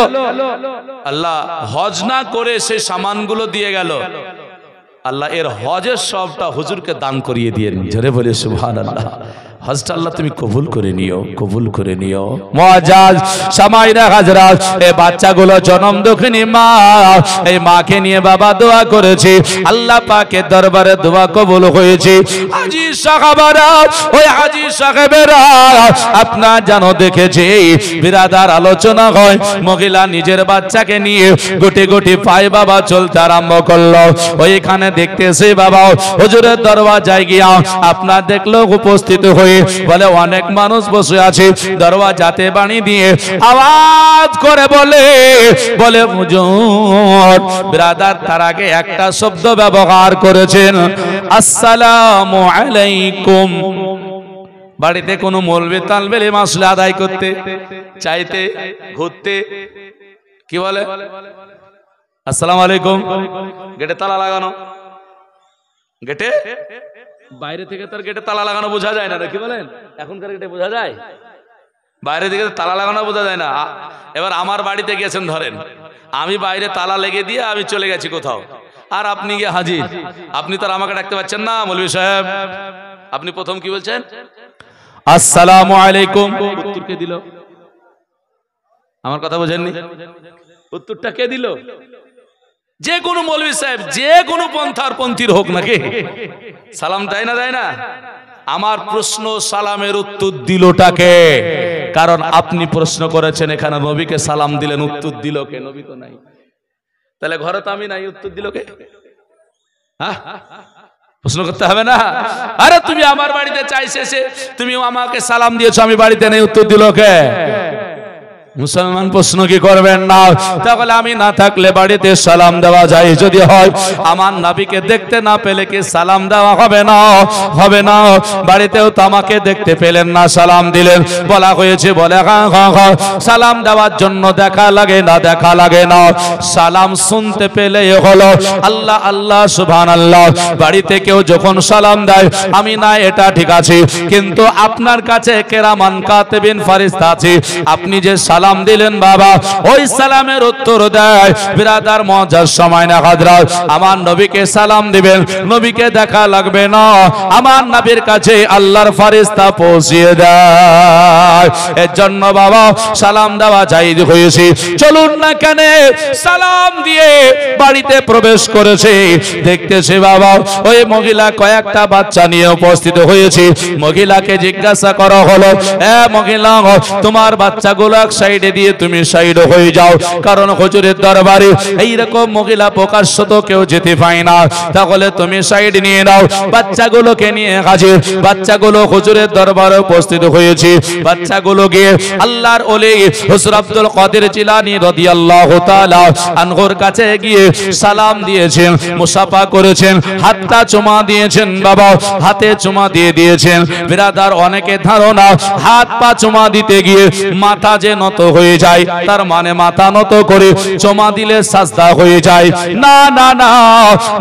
আল্লাহ হজ না করে সেই সামানগুলো দিয়ে গেল, আল্লাহ এর হজের সবটা হুজুরকে দান করিয়ে দিয়ে। জোরে বলে সুবহানাল্লাহ। হজটা আল্লাহ তুমি কবুল করে নিও, কবুল করে নিও। মুআজ্জাজ সামাইরা হাজরাত, এই বাচ্চাগুলো জন্ম দুঃখিনী মা, এই মাকে নিয়ে বাবা দোয়া করেছে, আল্লাহ পাকের দরবারে দোয়া কবুল হয়েছে। হাজী সাহাবারা, ওই হাজী সাহেবেরা আপনার জানো দেখেছে, বিরাদার আলোচনা হয়, মহিলা নিজের বাচ্চাকে নিয়ে গুটি গুটি পায়ে বাবা চলতে আরম্ভ করলো। ওইখানে দেখতেছে বাবা হুজুরের দরওয়াজায় গিয়া আপনার দেখলো উপস্থিত হয়ে, বলে অনেক মানুষ বসে আছে, দরওয়াজাতে বাণী দিয়ে আওয়াজ করে বলে, বলে হুজুর। বিরাদার তার আগে একটা শব্দ ব্যবহার করেছেন, আসসালামু আলাইকুম। বাড়িতে কোনো মৌলবি তালবেলে মাসলা আদায় করতে চাইতে ঘুরতে কি বলে? আসসালামু আলাইকুম। গেটে তালা লাগানো, গেটে বাইরে থেকে তার গেটে তালা লাগানো বোঝা যায় না, কি বলেন? এখনকার গেটে বোঝা যায়, বাইরে থেকে তালা লাগানো বোঝা যায় না। এবার আমার বাড়িতে গেছেন ধরেন, আমি বাইরে তালা লেগে দিয়ে আমি চলে গেছি কোথাও, আর আপনি গিয়ে হাজির, আপনি তো আর আমাকে ডাকতে পারছেন না, মৌলভী সাহেব আপনি প্রথম কি বলছেন? আসসালামু আলাইকুম। উত্তর কে দিল? আমার কথা বোঝেননি? উত্তরটা কে দিল? যে কোনো মৌলভী সাহেব, যে কোনো পন্থার পন্থীর হোক নাকি, সালাম দেয় না, দেয় না? আমার প্রশ্ন, সালামের উত্তর দিলটাকে? কারণ আপনি প্রশ্ন করেছেন, এখানে নবীকে সালাম দিলেন, উত্তর দিল কে? নবী তো নাই, তাহলে ঘরে তো আমি নাই, উত্তর দিল কে? হ্যাঁ, প্রশ্ন করতে হবে না? আরে তুমি আমার বাড়িতে চাইছে, তুমি আমাকে সালাম দিয়েছো, আমি বাড়িতে নেই, উত্তর দিল কে? মুসলমান প্রশ্ন কি করবেন না? তাহলে আমি না থাকলে বাড়িতে সালাম দেওয়া যায় যদি হয়, আমার নবীকে দেখতে না পেলে কি সালাম দেওয়া হবে না? হবে না। বাড়িতেও তো আমাকে দেখতে পেলেন না, সালাম দিলেন, বলা হয়েছে, বলে সালাম দেওয়ার জন্য দেখা লাগে না, দেখা লাগে না, সালাম শুনতে পেলে হলো। আল্লাহ আল্লাহ সুবহানাল্লাহ। বাড়িতে কেউ যখন সালাম দেয় আমি না, এটা ঠিক আছে, কিন্তু আপনার কাছে কেরামান কাতিবিন ফেরেশতা আছে, আপনি যে সালাম সালাম দিলেন বাবা, ওই সালামের উত্তর দেয় বিরাদার মজার সময় না হযরত আমার নবীকে সালাম দিবেন, নবীকে দেখা লাগবে না, আমার নবীর কাছে আল্লাহর ফেরেশতা পৌঁছিয়ে দেয়। এর জন্য বাবা সালাম দেওয়া জায়েজ হয়েছে। চলুন না কেন সালাম দিয়ে বাড়িতে প্রবেশ করেছে, দেখতেছে বাবা ওই মহিলা কয়েকটা বাচ্চা নিয়ে উপস্থিত হয়েছে। মহিলাকে জিজ্ঞাসা করা হলো, এ মহিলা তোমার বাচ্চাগুলো এক সাইডে দিয়ে তুমি সাইড হয়ে যাও, কারণ হুজুরের দরবারে এইরকম মহিলা প্রকাশ্য তো কেউ যেতে পায় না, তাহলে তুমি সাইড নিয়ে নাও। বাচ্চাগুলোকে নিয়ে হাজির, বাচ্চাগুলো হুজুরের দরবারে উপস্থিত হয়েছে। বাচ্চাগুলো গিয়ে আল্লাহর ওলি হুজুর আব্দুল কাদের জিলানী রাদিয়াল্লাহু তাআলা আনহুর কাছে গিয়ে সালাম দিয়েছেন, মুসাফা করেছেন, হাতটা চুমা দিয়েছেন বাবা, হাতে চুমা দিয়ে দিয়েছেন। বিরাদার অনেকে ধারণা হাত পা চুমা দিতে গিয়ে মাথা যে নত হয়ে যায়, তার মানে মাথা নত করে চুমা দিলে সাজদা হয়ে যায়। না না না,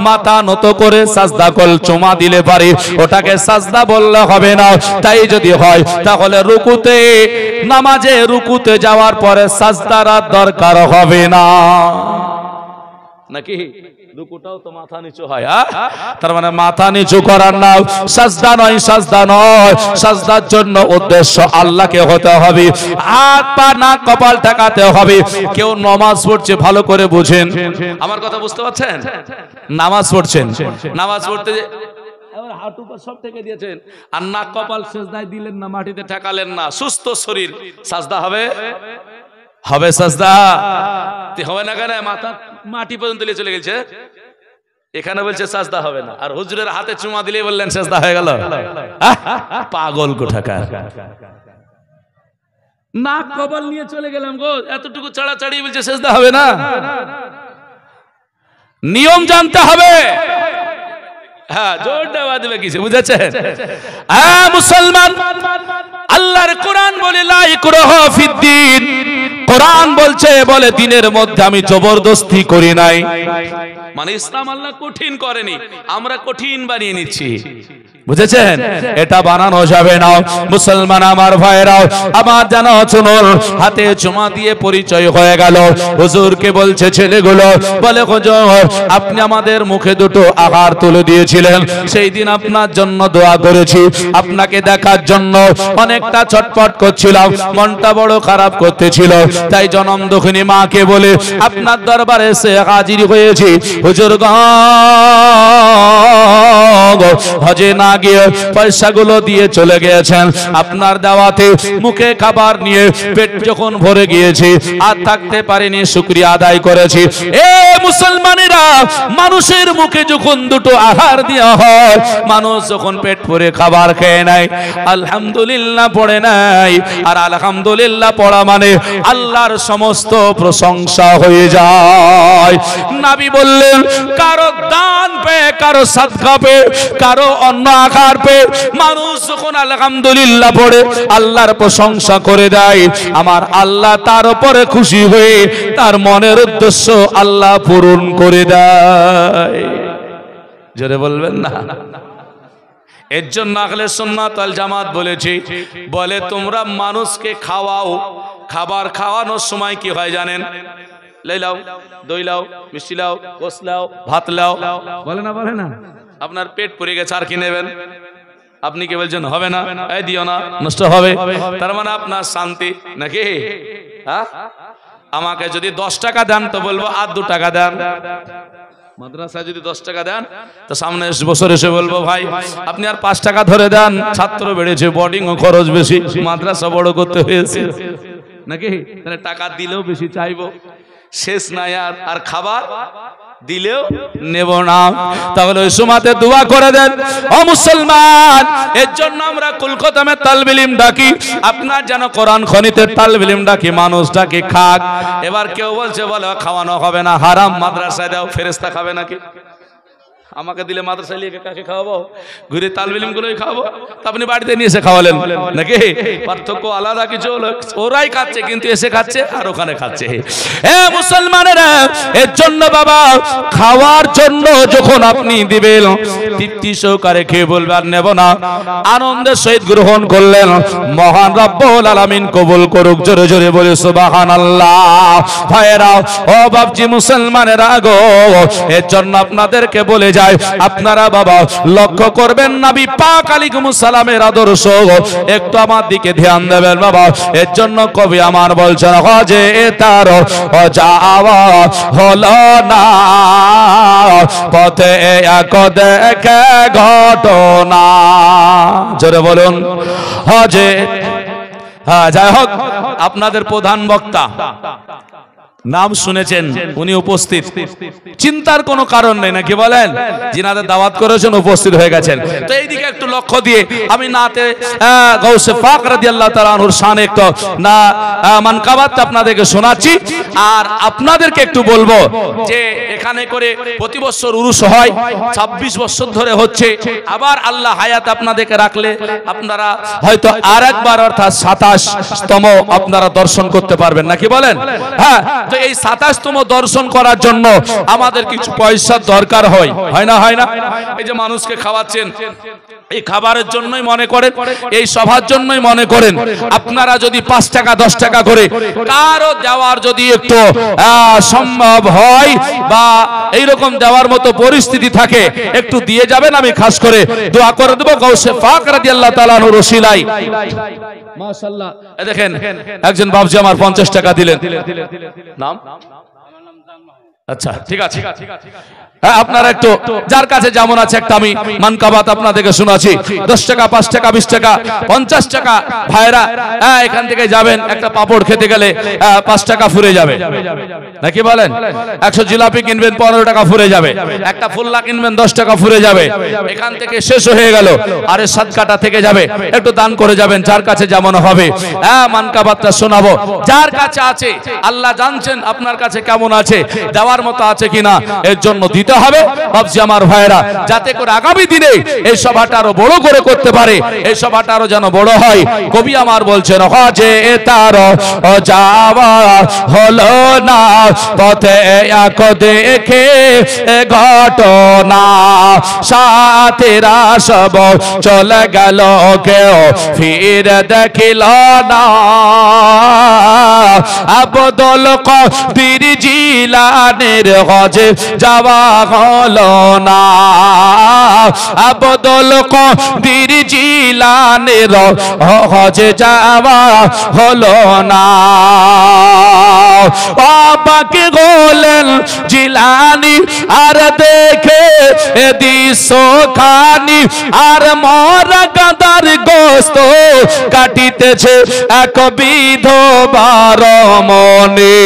মাথা নত করে সাজদা কল চুমা দিলে পারে, ওটাকে সাজদা বললে হবে না। তাই যদি হয় তাহলে রুকুতে, নামাজে রুকুতে যাওয়ার পরে সাজদার দরকার হবে না, নাকি? রুকুটাও তো মাথা নিচু হয়, তার মানে মাথা নিচু করার নাম সাজদা নয়, সাজদা নয়। সাজদার জন্য উদ্দেশ্য আল্লাহকে হতে হবে, হাত পা নাক কপাল ঠেকাতে হবে। কেউ নামাজ পড়ছে, ভালো করে বুঝেন, আমার কথা বুঝতে পারছেন? নামাজ পড়ছেন, নামাজ পড়তে হাঁটু পা সব থেকে দিয়েছেন আর নাক কপাল সেজদায় দিলেন না, মাটিতে ঠেকালেন না, সুস্থ শরীর, সাজদা হবে? হবে সাজদা? হবে না কেন? মাথা মাটি পর্যন্ত নিয়ে চলে গেছে, এখানে বলছে সাজদা হবে না, আর হুজুরের হাতে চুমা দিলে বললেন সাজদা হয়ে গেল। পাগল কোথাকার। নাক কপাল নিয়ে চলে গেলাম গো, এতটুকু ছাড়াছাড়ি বলছে সাজদা হবে না। নিয়ম জানতে হবে। হ্যাঁ, জোর দেওয়া দেবে কিছু, বুঝেছেন? হ্যাঁ মুসলমান, আল্লাহর কোরআন বলে লা ইকরাহা ফিদ্দিন, কোরআন বলছে বলে দিনের মধ্যে আমি জবরদস্তি করি নাই, মানে ইসলাম আল্লাহ কঠিন করেনি, আমরা কঠিন বানিয়ে নিচ্ছি, বুঝেছেন? এটা বানানো যাবে না। মুসলমান আমার ভাইরাও আমার জানা শুনুন, হাতে চুমা দিয়ে পরিচয় হয়ে গেল। হুজুরকে বলছে ছেলেগুলো, বলে হুজুর আপনি আমাদের মুখে দুটো আহার তুলে দিয়েছিলেন, সেই দিন আপনার জন্য দোয়া করেছি, আপনাকে দেখার জন্য অনেকটা ছটফট করছিলাম, মনটা বড় খারাপ করতেছিল, তাই জনম দুঃখিনী মাকে বলে আপনার দরবারে এসে হাজির হয়েছি। হুজুর হজে না গিয়ে পয়সাগুলো দিয়ে চলে গিয়েছেন, আপনার দাওয়াতে মুখে খাবার নিয়ে পেট যখন ভরে গিয়েছে আর থাকতে পারিনি, শুকরিয়া আদায় করেছি। এ মুসলমানেরা, মানুষের মুখে যখন দুটো আহার দেওয়া হয়, মানুষ যখন পেট ভরে খাবার খেয়ে নেয়, আলহামদুলিল্লাহ পড়ে নাই, আর আলহামদুলিল্লাহ পড়া মানে আল্লাহর সমস্ত প্রশংসা হয়ে যায়। নবী বললেন কারো দান পে, কারো সাদকা পে, কারো অন্য আকার পে মানুষ যখন আলহামদুলিল্লাহ পড়ে আল্লাহর প্রশংসা করে দেয়, আমার আল্লাহ তার উপরে খুশি হয়ে তার মনের উদ্দেশ্য আল্লাহ পূরণ করে দেয়। জোরে বলবেন না? এর জন্য আহলে সুন্নাত ওয়াল জামাত বলেছি, বলে তোমরা মানুষকে খাওয়াও, খাবার খাওয়ানোর সময় কি হয় জানেন? লাও, দই লাও, মিষ্টি লাও, গোস লাও, ভাত লাও, বলে না? বলে না? আপনার পেট পড়ে গেছে, আর কি নেবেন? আপনি কি বলছেন হবে না, এই দিও না, নষ্ট হবে, তার মানে আপনার শান্তি নাকি? হ্যাঁ, আমাকে যদি 10 টাকা দেন তো বলবো আর 2 টাকা দেন। মাদ্রাসায় যদি 10 টাকা দেন তো সামনে বছর এসে বলবো ভাই আপনি আর 5 টাকা ধরে দেন, ছাত্র বেড়েছে, বোর্ডিং ও খরচ বেশি, মাদ্রাসা বড় করতে হয়েছে নাকি? তাহলে টাকা দিলেও বেশি চাইবো, শেষ নাই আর খাবার দিলেও নেব না। তাহলে ওই সময়তে দোয়া করে দেন ও মুসলমান। এর জন্য আমরা কলকাতামে তালবে ইলম ডাকি, আপনার যেন কোরআন খনিতে তালবে ইলম ডাকি, মানুষ ডাকি খাক। এবার কেউ বলছে বলে খাওয়ানো হবে না, হারাম, মাদ্রাসায় দাও, ফেরেশতা খাবে নাকি? আমাকে দিলে মাদ্রাসায় লিখে কাকে খাওয়াবো, ঘুরে তালবিলিম গুলোই খাওয়াবো, তা আপনি বাড়িতে নিয়ে এসে খাওয়ালেন নাকি? পার্থক্য আলাদা কিছু হলো, ওরাই খাচ্ছে কিন্তু এসে খাচ্ছে আর ওখানে খাচ্ছে। মুসলমানেরা, এর জন্য বাবা খাওয়ার জন্য যখন আপনি দিবেন তৃপ্তি সহকারে খেয়ে বলবেন নেব না, আনন্দের সহিত গ্রহণ করলেন। মহান রব্বুল আলামিন কবুল করুক। জোরে জোরে বলে সুবহানাল্লাহ। ভাইরা ও বাপজি মুসলমানেরা গো, এর জন্য আপনাদেরকে বলে যায় আপনারা বাবা লক্ষ্য করবেন নবী পাক আলাইহিস সালামের আদর্শ, একটু আমার দিকে ধ্যান দেবেন বাবা। এর জন্য কবি আমার বলছেন হজে তার যাওয়া হলো না, পথে এক দেখে ঘটনা। জোরে বলুন হজে। যাই হোক, আপনাদের প্রধান বক্তা নাম শুনেছেন, উনি উপস্থিত, চিন্তার কোনো কারণ নেই নাকি বলেন? যিনাদের দাওয়াত করেছেন উপস্থিত হয়ে গেছেন। তো এইদিকে একটু লক্ষ্য দিয়ে আমি নাতে গাউসে পাক রাদিয়াল্লাহু তাআলা আনহুর শানে একটু না মানকাবাত আপনাদেরকে শোনাচ্ছি। আর আপনাদেরকে একটু বলবো যে এখানে করে প্রতি বছর উরুস হয়, 26 বছর ধরে হচ্ছে। আবার আল্লাহ হায়াত আপনাদেরকে রাখলে আপনারা হয়তো আরেকবার অর্থাৎ 27তম আপনারা দর্শন করতে পারবেন নাকি বলেন? হ্যাঁ, তো এই 27তম দর্শন করার জন্য আমাদের কিছু পয়সার দরকার হয়, হয় না? হয় না? এই যে মানুষকে খাওয়াচ্ছেন, এই খাবারের জন্যই মনে করেন, এই সভার জন্যই মনে করেন। আপনারা যদি 5 টাকা 10 টাকা করে কারো দেওয়ার যদি একটু সম্ভব হয় বা এইরকম দেওয়ার মতো পরিস্থিতি থাকে, একটু দিয়ে যাবেন। আমি খাস করে দোয়া করে দেব গাউসে পাক রাদিয়াল্লাহু তাআলা আনহুর ওসিলায়। মাশাআল্লাহ, দেখেন একজন বাবজি আমার 50 টাকা দিলেন। নাম? আচ্ছা, ঠিক আছে। হ্যাঁ, আপনারা একটু যার কাছে যেমন আছে একটা আমি মানকাবাত আপনাদেরকে শোনাচ্ছি। 10 টাকা 5 টাকা 20 টাকা 50 টাকা ভাইরা এখান থেকে যাবেন, একটা পাপড় খেতে গেলে 5 টাকা ফুরে যাবে নাকি বলেন? 100 জিলাপি কিনবেন 15 টাকা ফুরে যাবে, একটা ফুল্লা কিনবেন 10 টাকা ফুরে যাবে। এখান থেকে শেষ হয়ে গেল, আরে সাদকাটা থেকে যাবে, একটু দান করে যাবেন যার কাছে যেমন হবে। মানকাবাতটা শোনাবো, যার কাছে আছে আল্লাহ জানছেন আপনার কাছে কেমন আছে, দেওয়ার মতো আছে কিনা, এর জন্য দিতে হবে বাবজি আমার ভাইরা, যাতে করে আগামী দিনে এই সভাটা আরো বড় করে করতে পারে, এই সভাটা আরো যেন বড় হয়। কবি আমার বলছেন হজে তার যাওয়া হলো না, পথে এক দেখে ঘটনা, সাথীরা সব চলে গেল কেউ ফিরে দেখিল না, আব্দুল কাদের জিলানীর হজে যাওয়া হলো না, আব্দুল কাদের জিলানীর হজে যাওয়া হলো না। বাবাকে বলেন জিলানী আর দেখে দৃশ্য খানি, আর মরা গাদার গোস্ত কাটিতেছে এক বিধবার মনে,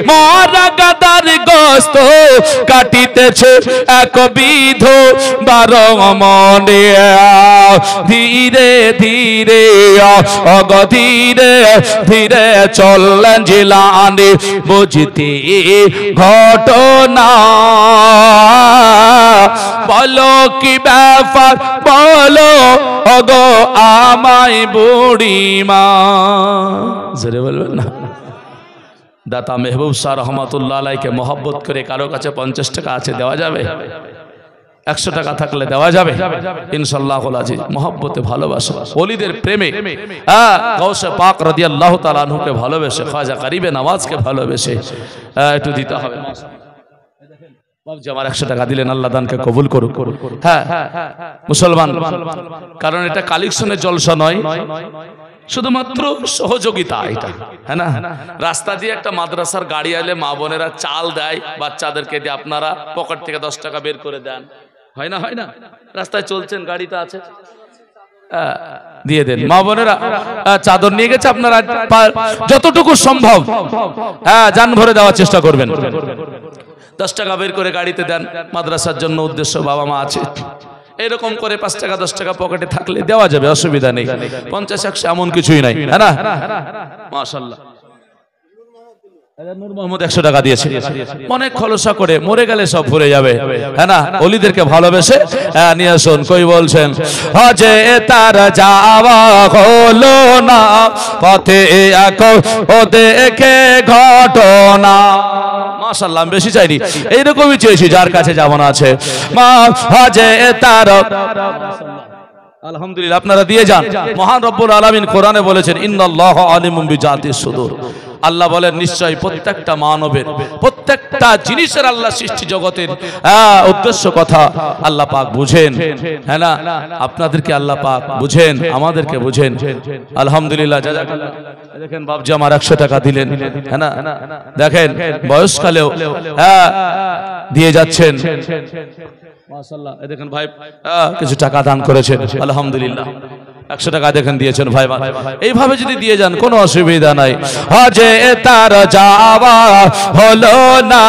মরা গাদার গোস্ত কাটিতেছে এক বিধবার মনে, ধীরে ধীরে ধীরে ধীরে চললেন জিলানী বুঝতে ঘটনা, বলো কি ব্যাপার বলো ওগো আমায় বুড়িমা। জোরে বলবেন না? দাতা মেহবুব শাহ রহমাতুল্লাহ আলাইকে মহব্বত করে কারো কাছে 50 টাকা আছে দেওয়া যাবে? 100 টাকা থাকলে দেওয়া যাবে ইনশাআল্লাহুল আজিজ। মহব্বতে ভালোবাসা, ওলিদের প্রেমে, গাউসে পাক রাদিয়াল্লাহু তাআলা আনহুকে ভালোবেসে, খাজা গরিবে নওয়াজকে ভালোবেসে একটু দিতে হবে। বাবজি আমার 100 টাকা দিলেন, আল্লাহ দানকে কবুল করুক। হ্যাঁ মুসলমান, কারণ এটা কালেকশনের জলসা নয়, শুধুমাত্র সহযোগিতা এটা, হ্যাঁ না? রাস্তা দিয়ে একটা মাদ্রাসার গাড়ি এলে মা বোনেরা চাল দেয় বাচ্চাদেরকে, দিয়ে আপনারা পকেট থেকে 10 টাকা বের করে দেন, হয় না? হয় না? রাস্তায় চলছেন, গাড়িতে আছে, দিয়ে দেন। মা বোনেরা চাদর নিয়ে গেছে, আপনারা যতটুকু সম্ভব জান ভরে দেওয়ার চেষ্টা করবেন। 10 টাকা বের করে গাড়িতে দেন, মাদ্রাসার জন্য উদ্দেশ্য, বাবা মা আছে, এরকম করে 5 টাকা 10 টাকা পকেটে থাকলে দেওয়া যাবে, অসুবিধা নেই। 50 100 এমন কিছুই নাই, হ্যাঁ না? মাশাআল্লাহ। নূর মোহাম্মদ 100 টাকা দিয়েছে, অনেক খলসা করে, মরে গেলে সব ভরে যাবে, হ্যাঁ না? অলিদেরকে ভালোবেসে নিয়ে আসুন। কই বলছেন হজে তার যাওয়া হলো না, পথে ও দেখে ঘটনা। মাশাআল্লাহ, বেশি চাইনি, এইরকমই চেয়েছি যার কাছে যেমন আছে। মা হজে তার, আলহামদুলিল্লাহ, আপনারা দিয়ে যান। মহান রব্বুল আলামিন কোরআনে বলেছেন ইন্নাল্লাহা আলিমুম বিজাতিস সুদূর। আল্লাহ বলেন নিশ্চয়ই প্রত্যেকটা মানবের, প্রত্যেকটা জিনিসের আল্লাহ সৃষ্টি জগতের উদ্দেশ্য কথা আল্লাহ পাক বুঝেন, হ্যাঁ না? আপনাদেরকে আল্লাহ পাক বুঝেন, আমাদেরকে বুঝেন। আলহামদুলিল্লাহ, জাযাকাল্লাহ। দেখেন বাবজি আমার 100 টাকা দিলেন, হ্যাঁ না? দেখেন বয়সকালেও দিয়ে যাচ্ছেন, মাশাআল্লাহ। দেখেন ভাই কিছু টাকা দান করেছেন, আলহামদুলিল্লাহ। 100 টাকা দেখেন দিয়েছেন ভাই। এইভাবে যদি দিয়ে যান কোনো অসুবিধা নাই। হজে তার যাওয়া হলো না।